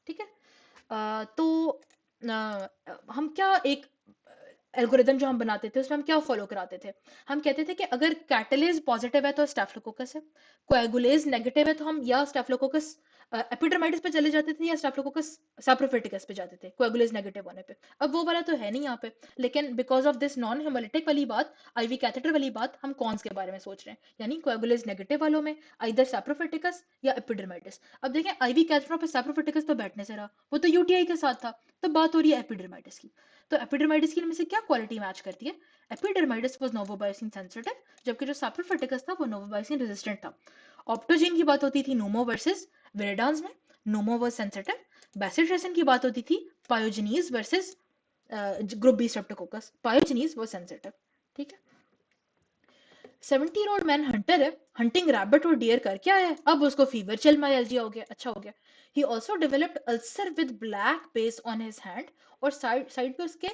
Speaker 1: ठीक है, तो हम क्या एक एल्गोरिदम जो हम बनाते थे उसमें हम क्या फॉलो कराते थे? हम कहते थे कि अगर कैटलेज पॉजिटिव है तो स्टेफिलोकोकस है, कोएगुलेज नेगेटिव है तो हम या स्टेफिलोकोकस एपिडर्माइटिस पे चले जाते थे या स्टेफिलोकोकस सैप्रोफिटिकस पे जाते थे कोएगुलेज नेगेटिव होने पे। अब वो वाला तो है नहीं यहाँ पे, लेकिन because of this non haemolytic वाली बात, आईवी कैथेटर वाली बात, हम कॉन्स के बारे में सोच रहे हैं, यानी कोएगुलेज नेगेटिव वालों में आइदर सैप्रोफिटिकस या एपिडर्माइटिस। अब देखें आईवी कैथेटर पे सैप्रोफिटिकस तो बैठने से रहा, वो तो यूटीआई के साथ था, तो बात हो रही है एपिडर्माइटिस की। तो एपिडर्माइटिस की इनमें से क्या क्वालिटी मैच करती है? एपिडर्माइटिस वाज नोवोबायोसिन सेंसिटिव, जबकि जो सैप्रोफिटिकस था वो नोवोबायोसिन रेजिस्टेंट था। ऑप्टोजीन की बात होती थी नोमो वर्सेस वेरेडान्स में, नोमो वाज सेंसिटिव। बेसिट्रेसन की बात होती थी pyogenes versus group B Streptococcus, pyogenes was sensitive. ठीक है, 70-year-old मैन हंटर है, हंटिंग रैबिट और डियर करके आया है, अब उसको फीवर चिल माइल्जिया हो गया, अच्छा हो गया। He also developed ulcer with black base on his hand, और साइड साइड पे उसके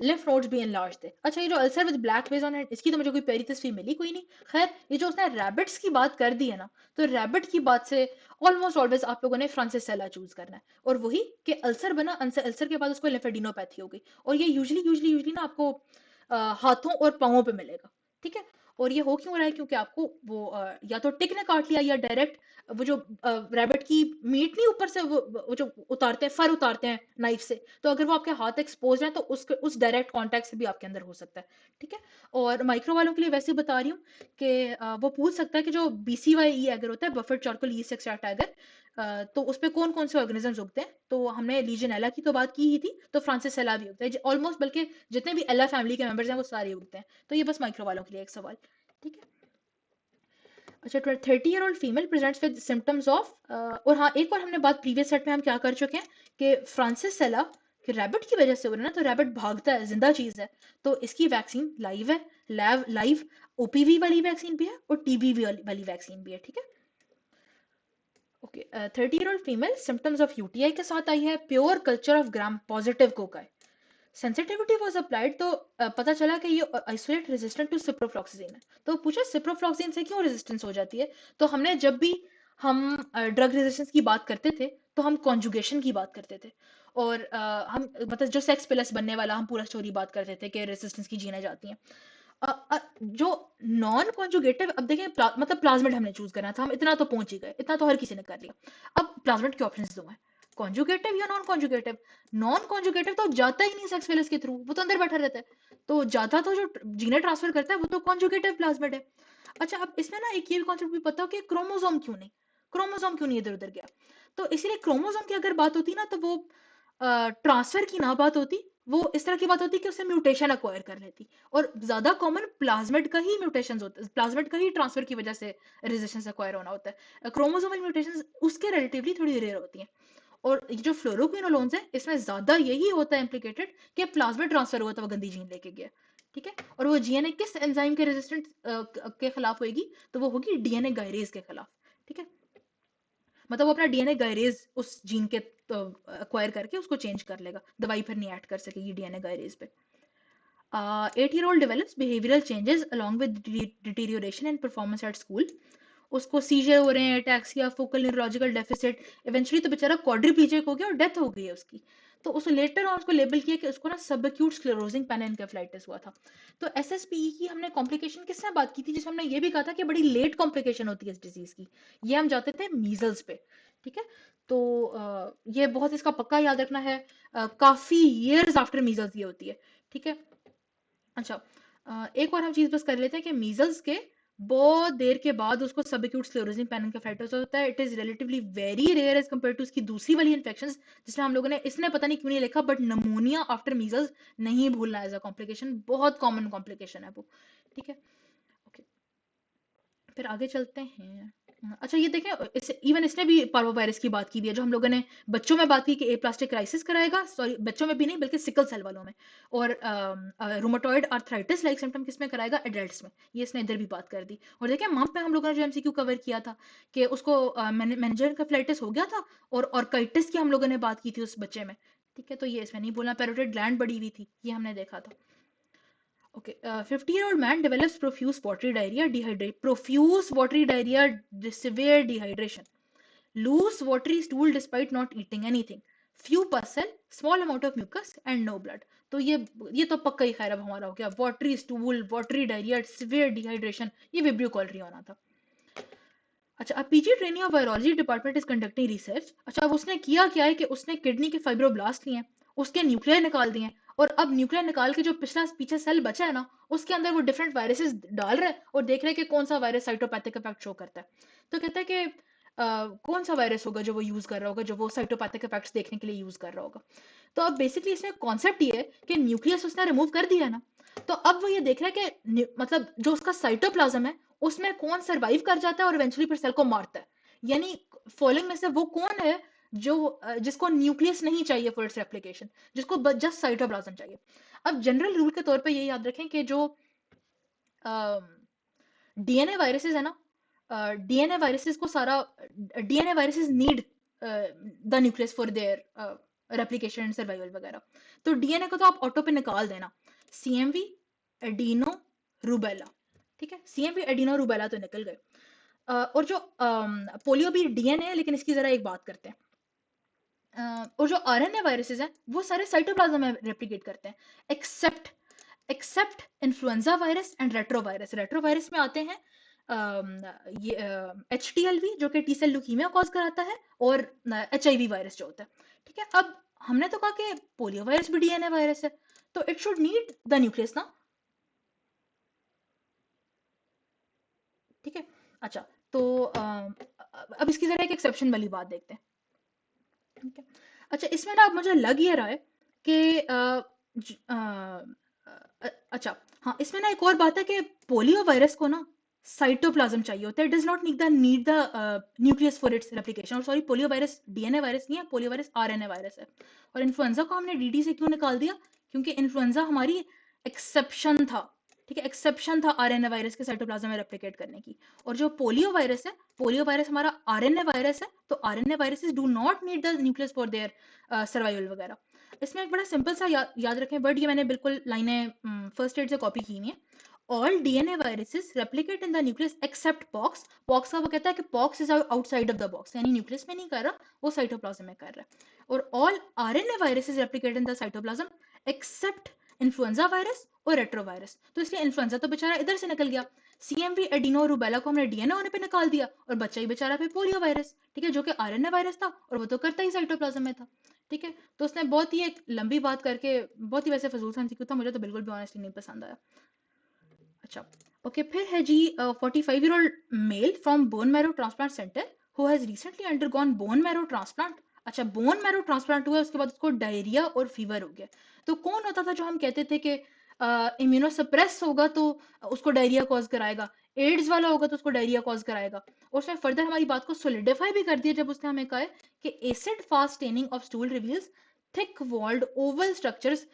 Speaker 1: लिम्फ नोड्स भी एनलार्ज थे। अच्छा, ये जो ulcer with black base on hand, इसकी तो मुझे कोई प्यारी तस्वीर मिली कोई नहीं। खैर, ये जो उसने रैबिट्स की बात कर दी है ना, तो रैबिट की बात से ऑलमोस्ट ऑलवेज आप लोगों ने फ्रांसिसेला चूज करना है, और वही कि अल्सर बना, अल्सर के बाद उसको लिम्फेडिनोपैथी हो गई, और ये यूजली यूजली यूजली ना आपको हाथों और पांवों पे मिलेगा। ठीक है, और ये हो क्यों रहा है, क्योंकि आपको वो या तो टिक ने काट लिया या डायरेक्ट वो जो रैबिट की मीट नहीं ऊपर से वो जो उतारते हैं, फर उतारते हैं नाइफ से, तो अगर वो आपके हाथ एक्सपोज है तो उस डायरेक्ट कांटेक्ट से भी आपके अंदर हो सकता है। ठीक है। और माइक्रो वालों के लिए वैसे बता रही हूँ कि वो पूछ सकता है कि जो BCYE अगर होता है, बफेट चारकोल यीस्ट एक्सट्रैक्ट अगर, तो उस पे कौन कौन से ऑर्गेनिजम्स उगते हैं, तो हमने लीजेनेला की तो बात की ही थी, तो फ्रांसिसेला भी उगता है ऑलमोस्ट, बल्कि जितने भी एला फैमिली के मेंबर्स हैं वो सारे उगते हैं। तो ये बस माइक्रो वालों के लिए एक सवाल। ठीक है। अच्छा, 30-year-old female presents with symptoms of, और हाँ एक और हमने बात प्रीवियस सेट में हम क्या कर चुके हैं कि फ्रांसिसेला कि रैबिट की वजह से हो रहा है ना, तो रैबिट भागता है, जिंदा चीज है, तो इसकी वैक्सीन लाइव है, लाइव OPV वाली वैक्सीन भी है और TBV वाली वैक्सीन भी है। ठीक है। Okay, 30-year-old female symptoms of UTI के साथ आई है, pure culture of gram positive Coca, sensitivity was applied, तो पता चला कि ये आइसोलेट रेजिस्टेंट टू सिप्रोफ्लॉक्सासिन है। तो पूछा सिप्रोफ्लॉक्सासिन से क्यों रेजिस्टेंस हो जाती है, तो हमने जब भी हम ड्रग रेजिस्टेंस की बात करते थे तो हम कॉन्जुगेशन की बात करते थे, और हम मतलब जो सेक्स प्लस बनने वाला हम पूरा स्टोरी बात करते थे कि रेजिस्टेंस की जीने जाती हैं। जो नॉन कॉन्जुगेटिव, अब देखें मतलब प्लाज्मिड हमने चूज करना था, हम इतना तो पहुंच ही गए, इतना तो हर किसी ने कर लिया। अब प्लाज्मिड के ऑप्शंस दो हैं, कॉन्जुगेटिव या नॉन कॉन्जुगेटिव। नॉन कॉन्जुगेटिव तो जाता ही नहीं सेक्स फेलिस के थ्रू, वो तो अंदर बैठा रहता है, तो जाता तो जो जीने ट्रांसफर करता है वो तो कॉन्जुगेटिव प्लाज्मिड है। अच्छा, अब इसमें ना एक ये भी कॉन्सेप्ट भी पता हो कि क्रोमोसोम क्यों नहीं इधर उधर गया, तो इसीलिए क्रोमोसोम की अगर बात होती ना तो वो ट्रांसफर की ना बात होती, वो इस तरह की बात होती कि उससे म्यूटेशन अक्वायर कर लेती, और ज्यादा कॉमन प्लाज्मिड का ही म्यूटेशन होता है, प्लाज्मिड का ही ट्रांसफर की वजह से रेजिस्टेंस अक्वायर होना होता है, क्रोमोसोमल म्यूटेशन उसके रिलेटिवली थोड़ी रेयर होती हैं। और ये जो फ्लोरोक्विनोलोन्स है इसमें ज्यादा यही होता है इम्प्लिकेटेड कि प्लाज्मिड ट्रांसफर हुआ था, वो गंदी जीन लेके गया। ठीक है। और वो जीएनए किस एंजाइम के रेजिस्टेंट के खिलाफ होगी, तो वो होगी डीएनए गायरेज के खिलाफ। ठीक है। मतलब वो अपना डीएनए गायरेज उस जीन के अक्वायर करके उसको चेंज कर लेगा, दवाई फिर नहीं ऐड कर सकेगी डीएनए गायरेज पे। 8-year-old develops behavioral changes along with deterioration in performance at school. उसको सीजर हो रहे हैं, टैक्सिया, फोकल न्यूरोलॉजिकल डेफिसिट, इवेंचुअली तो बेचारा क्वाड्रिप्लीजिक हो गया और डेथ हो गई है उसकी। तो उसको लेटर ऑन उसको लेबल किया कि उसको ना सबक्यूट स्क्लेरोजिंग पेनिनकेफेलाइटिस हुआ था। तो SSPE की हमने कॉम्प्लिकेशन किससे बात की थी, जिसमें हमने ये भी कहा था कि बड़ी लेट कॉम्प्लिकेशन होती है इस डिजीज की, ये हम जाते थे मीजल्स पे। ठीक है। तो ये बहुत इसका पक्का याद रखना है, काफी ईयर्स आफ्टर मीजल्स ये होती है। ठीक है। अच्छा, एक और हम चीज बस कर लेते हैं कि मीजल्स के बहुत देर के बाद उसको सबक्यूट स्क्लेरोसिस पेनिनकेफेलाइटिस होता है। It is relatively very rare as compared to उसकी दूसरी वाली इन्फेक्शंस, जिसमें हम लोगों ने इसने पता नहीं क्यों नहीं लिखा, बट नमोनिया आफ्टर मीजल्स नहीं भूलना एज अ कॉम्प्लिकेशन, बहुत कॉमन कॉम्प्लिकेशन है वो। ठीक है। ओके, फिर आगे चलते हैं। अच्छा, ये देखें, इवन इसने भी पार्वोवायरस की बात की भी है, जो हम लोगों ने बच्चों में बात की कि एप्लास्टिक क्राइसिस कराएगा, सॉरी बच्चों में भी नहीं बल्कि सिकल सेल वालों में, और रूमेटॉइड आर्थराइटिस लाइक सिम्टम किसमें कराएगा, एडल्ट्स में, ये इसने इधर भी बात कर दी। और देखें मम पे हम लोगों ने जो MCQ कवर किया था कि उसको मेनिंजाइटिस हो गया था, और ऑर्काइटिस की हम लोगों ने बात की थी उस बच्चे में। ठीक है। तो ये इसमें नहीं बोलना, पैरोटिड ग्लैंड बढ़ी हुई थी, ये हमने देखा था। Okay, 50-year-old man develops profuse watery diarrhea, severe dehydration, loose watery stool despite not eating anything, few pus cell, small amount of mucus and no blood. तो ये तो पक्का ही खैर अब हमारा हो गया, watery stool, watery diarrhea, severe dehydration, ये विब्रियो कॉलरी होना था। अच्छा, अब PG training of virology department is conducting research. अच्छा, अब उसने किया क्या है कि उसने किडनी के फाइब्रोब्लास्ट लिए हैं, उसके न्यूक्लियर निकाल दिए हैं, और अब न्यूक्लियर निकाल के जो पिछला पीछे सेल बचा है ना, उसके अंदर वो डिफरेंट वायरसेस डाल रहा है और देख रहे हैं कि कौन सा वायरस साइटोपैथिक इफेक्ट शो करता है। तो कहता है कि कौन सा वायरस होगा जो वो यूज कर रहा होगा, जो वो साइटोपैथिक इफेक्ट्स देखने के लिए यूज कर रहा होगा। तो अब बेसिकली इसमें कॉन्सेप्ट ये है कि न्यूक्लियस उसने रिमूव कर दिया है ना, तो अब वो ये देख रहा है कि मतलब जो उसका साइटोप्लाज्म है उसमें कौन सर्वाइव कर जाता है और इवेंचुअली फिर सेल को मारता है। यानी फॉलोइंग में से वो कौन है जो जिसको न्यूक्लियस नहीं चाहिए फॉर इट्स रेप्लिकेशन, जिसको जस्ट साइटोप्लाज्म चाहिए। अब जनरल रूल के तौर पे ये याद रखें कि जो डीएनए वायरसेस है ना, डीएनए वायरसेस को सारा DNA viruses need the nucleus for their replication and survival वगैरह। तो डीएनए को तो आप ऑटो पे निकाल देना, CMV, एडिनो, रूबेला। ठीक है, CMV, एडिनो, रूबेला तो निकल गए। और जो पोलियो भी डीएनए है, लेकिन इसकी जरा एक बात करते हैं। और जो RNA वायरसेस हैं वो सारे साइटोप्लाज्म में रेप्लिकेट करते हैं, except except influenza virus and retrovirus. Retrovirus में आते हैं ये HTLV जो कि टी सेल ल्यूकीमिया कॉज कराता है, और HIV वायरस जो होता है। ठीक है, अब हमने तो कहा कि पोलियो वायरस भी DNA वायरस है, तो it should need the nucleus ना। ठीक है, अच्छा तो अब इसकी जरा एक एक्सेप्शन वाली बात देखते हैं। ठीक है, अच्छा इसमें ना अब मुझे लग ये रहा है कि अच्छा हाँ, इसमें ना एक और बात है कि पोलियो वायरस को ना साइटोप्लाज्म चाहिए होता है, it does not need the nucleus for its replication. और sorry, polio virus DNA virus नहीं है, पोलियो वायरस RNA वायरस है। और इन्फ्लुएंजा को हमने DD से क्यों निकाल दिया? क्योंकि इन्फ्लुएंजा हमारी एक्सेप्शन था। ठीक है, एक्सेप्शन था RNA वायरस के साइटोप्लाज्म में रेप्लिकेट करने की। और जो पोलियो वायरस है, पोलियो वायरस हमारा RNA वायरस है, तो RNA viruses do not need the nucleus for their survival वगैरह। इसमें एक बड़ा सिंपल सा याद रखें वर्ड, ये मैंने बिल्कुल लाइनें फर्स्ट एड से कॉपी की हुई हैं। All DNA viruses replicate in the nucleus except pox। pox का वो कहता है कि pox is outside of the box, यानी न्यूक्लियस में नहीं कर रहा, वो साइटोप्लाज्म में कर रहा है। और all RNA viruses replicate in the cytoplasm except influenza virus और रेट्रोवायरस। तो इसलिए इन्फ्लुएंजा तो बेचारा इधर से निकल गया, CMV एडिनो रूबेला को हमने DNA होने पे निकाल दिया, और बच्चा ही बेचारा फिर पोलियो वायरस। ठीक है, जो कि RNA वायरस था, और वो तो करता ही साइटोप्लाज्म में था। ठीक है, तो उसने बहुत ही एक लंबी बात करके बहुत ही वैसे फजूल सा MCQ था, मुझे तो बिल्कुल भी ऑनेस्टली नहीं पसंद आया। अच्छा ओके, फिर है जी 45-year-old male from bone marrow transplant centre who has recently undergone bone marrow transplant. अच्छा, बोन मैरो ट्रांसप्लांट हुआ, उसके बाद उसको डायरिया और फीवर हो गया। तो कौन होता था जो हम कहते थे कि इम्यूनोसप्रेस होगा तो उसको डायरिया कॉज कराएगा, एड्स वाला होगा तो उसको डायरिया कॉज कराएगा। और उसने फर्दर हमारी बात को सोलिडिफाई भी कर दिया जब उसने हमें कहा है कि acid fast staining of stool reveals thick walled oval structures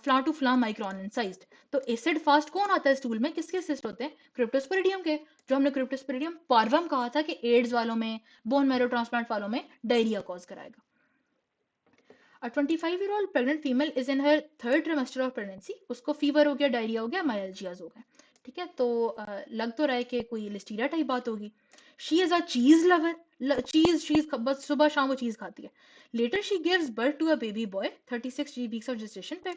Speaker 1: फ्ला टू फ्ला माइक्रोन इन साइज। तो एसिड फास्ट कौन आता है स्टूल में, किसके सिस्ट होते हैं? क्रिप्टोस्पोरिडियम के। जो हमने क्रिप्टोस्पोरिडियम पार्वम कहा था कि एड्स वालों में, बोन मैरो ट्रांसप्लांट वालों में डायरिया कॉज कराएगा। A 25-year-old pregnant female is in her third trimester of pregnancy। उसको फीवर हो गया, डायरिया हो गया, माइल्जियाज हो गए। ठीक है, तो लग तो रहा है कि कोई लिस्टीरिया टाइप बात होगी। शी इज अ चीज लवर, चीज चीज बस सुबह शाम वो चीज खाती है। Later she gives birth to a baby boy 36 weeks of gestation पे।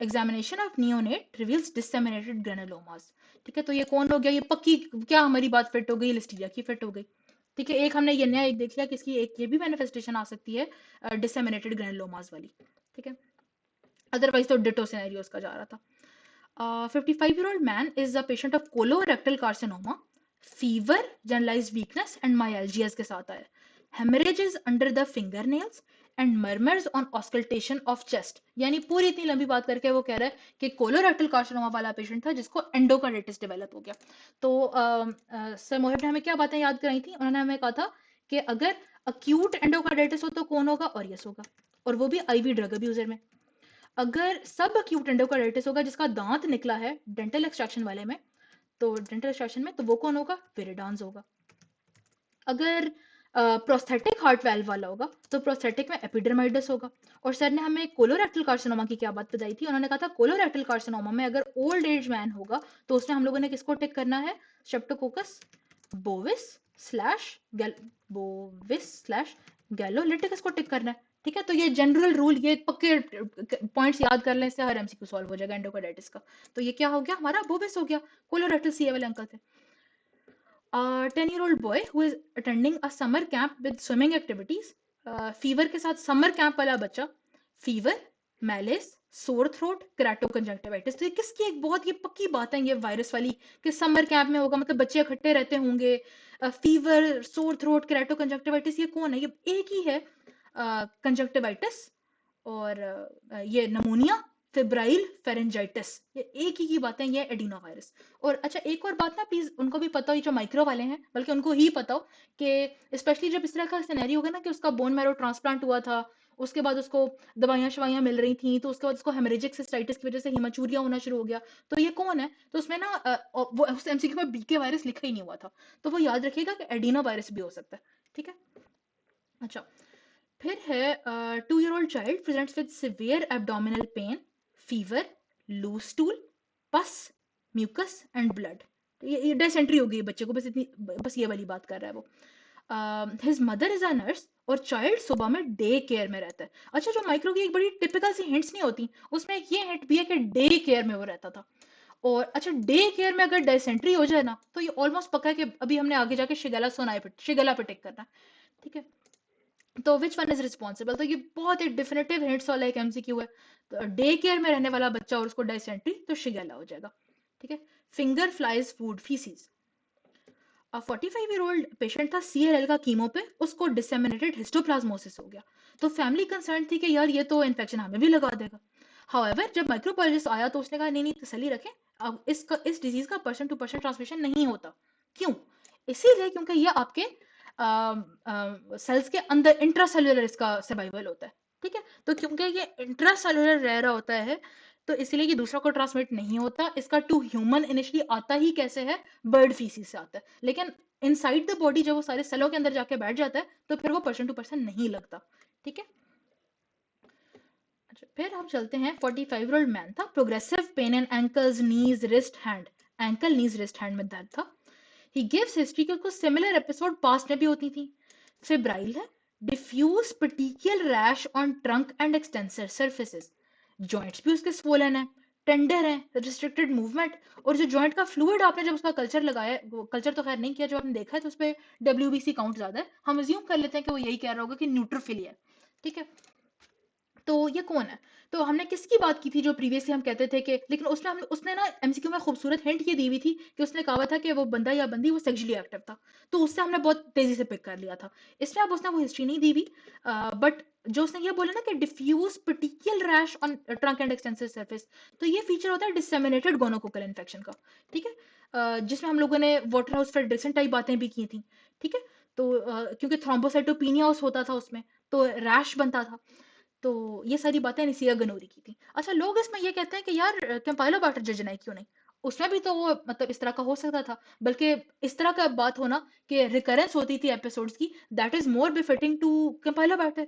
Speaker 1: Examination of neonate reveals disseminated granulomas. ठीक है, तो ये कौन हो गया? ये पक्की क्या हमारी बात फिट हो गई? लिस्टीरिया की फिट हो गई। ठीक है, एक हमने ये नया एक देख लिया कि इसकी एक ये भी मैनिफेस्टेशन आ सकती है डिसेमिनेटेड ग्रेनुलोमास वाली। ठीक है, अदरवाइज तो डिटो सिनेरियो उसका जा रहा था। 55-year-old man is a patient of colorectal carcinoma, fever, generalised weakness and myalgias के साथ आया। Haemorrhages under the fingernails and murmurs on auscultation of chest. यानी पूरी इतनी लंबी बात करके वो कह रहा है कि कोलोरेक्टल कार्सिनोमा वाला पेशेंट था जिसको एंडोकार्डिटिस डेवलप हो गया। तो सर मोहिब ने हमें क्या बातें याद कराई थी? उन्होंने हमें कहा था कि अगर अक्यूट एंडोकार्डिटिस हो तो कौन होगा? ऑरियस होगा, और वो भी IV ड्रग अब्यूजर में। अगर सब अक्यूट एंडोकार्डिटिस होगा जिसका दांत निकला है डेंटल एक्सट्रैक्शन वाले में, तो डेंटल एक्सट्रैक्शन में, तो वो कौन होगा? विरिडांस होगा। अगर प्रोस्थेटिक हार्ट वाल्व वाला होगा तो प्रोस्थेटिक में एपिडर्माइडस होगा। और सर ने हमें कोलोरेक्टल कार्सिनोमा की क्या बात बताई थी? उन्होंने कहा था कोलोरेक्टल कार्सिनोमा में अगर ओल्ड एज मैन होगा तो उसमें हम लोगों ने किसको टिक करना है? Streptococcus bovis slash bovis slash gallolyticus को टिक करना है। ठीक है, तो ये जनरल रूल, ये पक्के पॉइंट्स याद कर लें, इससे हर MCQ सॉल्व हो जाएगा एंडोकार्डाइटिस का। तो ये क्या हो गया हमारा? बोविस हो गया। कोलोरेक्टल CA वाले अंकल थे। A 10-year-old boy who is attending a summer camp with swimming activities। Fever के साथ समर कैंप वाला बच्चा, फीवर, मैलेस, सोर थ्रोट, केराटोकंजक्टिवाइटिस। तो ये किसकी एक बहुत ये पक्की बात है ये वायरस वाली कि समर कैंप में होगा, मतलब बच्चे इकट्ठे रहते होंगे। फीवर, सोर थ्रोट, केराटोकंजक्टिवाइटिस, ये कौन है? ये एक ही है, कंजक्टिवाइटिस और ये नमोनिया, फिब्राइल फेरेंजाइटिस। ये एक ही की बातें, ये एडिनो वायरस। और अच्छा एक और बात ना, प्लीज उनको भी पता हो, जो माइक्रो वाले हैं, बल्कि उनको ही पता हो कि स्पेशली जब इस तरह का सिनेरियो होगा ना कि उसका बोन मैरो ट्रांसप्लांट हुआ था, उसके बाद उसको दवाइयां शवाइयां मिल रही थी, तो उसके बाद उसको हेमरेजिक सिस्टाइटिस की वजह से हिमाचूरिया होना शुरू हो गया। तो ये कौन है? तो उसमें ना वो उस MCQ में BK वायरस लिखा ही नहीं हुआ था, तो वो याद रखिएगा कि एडिनो वायरस भी हो सकता है। ठीक है, अच्छा फिर है 2-year-old child presents with severe abdominal pain, fever, loose stool, pus, mucus and blood. ये डिसेंट्री हो गई बच्चे को, बस इतनी, बस ये वाली बात कर रहा है वो। His mother is a nurse और चाइल्ड सुबह में डे केयर में रहता है। अच्छा, जो माइक्रो की एक बड़ी टिपिकल सी हिंट्स नहीं होती, उसमें एक ये हिंट भी है कि डे केयर में वो रहता था। और अच्छा, डे केयर में अगर डायसेंट्री हो जाए ना, तो ये ऑलमोस्ट पक्का है कि अभी हमने आगे जाके शिगेला पे टिक करना है। ठीक है, तो विच वन इज रिस्पॉन्सिबल, तो ये बहुत ही डिफिनेटिव हिंट्स वाला एक एमसीक्यू है। तो डे केयर में रहने वाला बच्चा और उसको डायसेंट्री, तो शिगेला हो जाएगा। ठीक है। Finger flies food faeces. 45-year-old patient था CLL का कीमो पे, उसको डिसेमिनेटेड हिस्टोप्लाज्मोसिस हो गया। तो फैमिली कंसर्न थी कि यार ये तो इन्फेक्शन हमें भी लगा देगा। हाउएवर जब माइक्रोबायोलॉजिस्ट आया तो उसने कहा नहीं नहीं, तसल्ली रखें, अब इस डिजीज का पर्सन टू पर्सन ट्रांसमिशन नहीं होता। क्यों? इसीलिए क्योंकि ये आपके सेल्स के अंदर इंट्रासेल्युलर इसका सर्वाइवल होता है। ठीक है, तो क्योंकि ये इंट्रासेल्युलर रह रहा होता है, तो इसलिए ये दूसरा को ट्रांसमिट नहीं होता। इसका टू ह्यूमन इनिशियली आता ही कैसे है? बर्ड फीसिस से आता है, लेकिन इनसाइड द बॉडी जब वो सारे सेलों के अंदर जाके बैठ जाता है, तो फिर वो पर्सन टू पर्सन नहीं लगता। ठीक है। अच्छा, फिर हम चलते हैं। 45-year-old मैन था, progressive pain in ankles knees wrist hand, ankle knees wrist hand में दर्द था। ही गिव्स हिस्ट्री के कुछ सिमिलर एपिसोड पास्ट में भी होती थी। फेब्राइल है, diffuse petechial rash on trunk and extensor surfaces. Joints भी उसके स्वोलन है, टेंडर है, रिस्ट्रिक्टेड मूवमेंट। और जो जॉइंट का फ्लूइड आपने जब उसका कल्चर लगाया, वो कल्चर तो खैर नहीं किया, जो आपने देखा है तो उस पर WBC काउंट ज्यादा है, हम अज्यूम कर लेते हैं कि वो यही कह रहा होगा कि न्यूट्रोफिल है। ठीक है, तो ये कौन है? तो हमने किसकी बात की थी जो प्रीवियसली हम कहते थे कि, लेकिन उसमें हम उसने ना एमसीक्यू में खूबसूरत हिंट ये दी हुई थी कि उसने कहा था कि वो बंदा या बंदी वो सेक्सुअली एक्टिव था, तो उससे हमने बहुत तेजी से पिक कर लिया था। इसमें अब उसने वो हिस्ट्री नहीं दी हुई, बट जो उसने ये बोला ना कि diffuse petechial rash on trunk and extensive surface, तो ये फीचर होता है डिसेमिनेटेड गोनोकोकल इन्फेक्शन का। ठीक है, जिसमें हम लोगों ने वाटर हाउस फेडरेशन टाइप बातें भी की थी। ठीक है, तो क्योंकि थ्रोम्बोसाइटोपिनिया होता था उसमें, तो रैश बनता था। तो ये सारी बातें निसिया गनोरी की थी। अच्छा, लोग इसमें ये कहते हैं कि यार कैंपाइलोबाटर जजनाई क्यों नहीं? उसमें भी तो वो मतलब इस तरह का हो सकता था, बल्कि इस तरह का बात होना कि रिकरेंस होती थी एपिसोड्स की, that is more befitting to Campylobacter,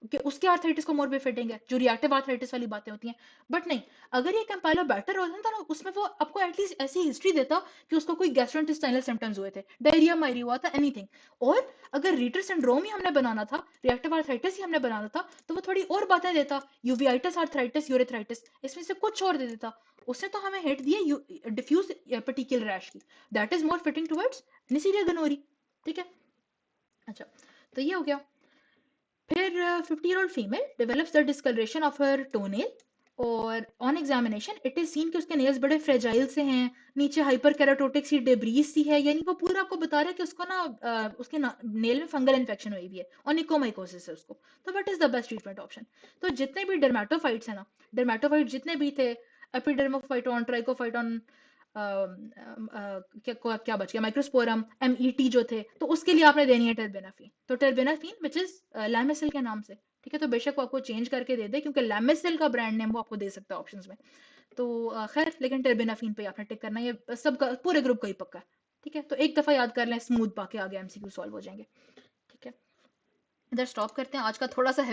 Speaker 1: कि उसके आर्थराइटिस को मोर बिफिटिंग है, जो रिएक्टिव आर्थराइटिस वाली बातें होती हैं। बट नहीं, अगर ये कैंपाइलोबाटर होता ना, उसमें वो आपको एटलीस्ट ऐसी हिस्ट्री देता कि उसको कोई गैस्ट्रोइंटेस्टाइनल सिम्टम्स हुए थे, डायरिया मायरिया हुआ था, एनीथिंग। और अगर रीटर सिंड्रोम ही हमने बनाना था, रिएक्टिव आर्थराइटिस ही हमने बनाना था, तो वो थोड़ी और बातें देता, यूवियाइटिस आर्थराइटिस यूरेथ्राइटिस, इसमें से कुछ और दे देता। उसने तो हमें हिट दिए डिफ्यूज पर्टिकुलर रैश की, that is more fitting towards Neisseria gonorrhoeae. ठीक है। अच्छा, तो ये हो गया। फिर 50-year-old female develops the discolouration of her toenail, और on examination it is seen कि उसके नेल्स बड़े फ्रेजाइल से हैं, नीचे हाइपर केराटोटिक सी डेब्रीज सी है, यानी वो पूरा आपको बता रहा है कि उसको ना उसके नेल में फंगल इन्फेक्शन हुई हुई है, ऑनिकोमाइकोसिस है उसको। तो what is the best treatment option? तो जितने भी डर्मेटोफाइट्स है ना, डर्मेटोफाइट जितने भी थे, एपिडर्मोफाइटोन, ट्राइकोफाइटोन, क्या क्या बच गया, माइक्रोस्पोरम, MET जो थे, तो उसके लिए आपने देनी है टेर्बेनाफिन। तो टेर्बेनाफिन विच इज लैमिसिल के नाम से। ठीक है, तो बेशक वो आपको चेंज करके दे दे, क्योंकि लैमिसिल का ब्रांड नेम वो आपको दे सकता है ऑप्शंस में। तो खैर, लेकिन टेर्बेनाफिन पे आपने टिक करना है, ये सबका पूरे ग्रुप का ही पक्का है। ठीक है, तो एक दफा याद कर लें, स्मूथ, बाकी आगे MCQ सॉल्व हो जाएंगे। ठीक है, इधर स्टॉप करते हैं, आज का थोड़ा सा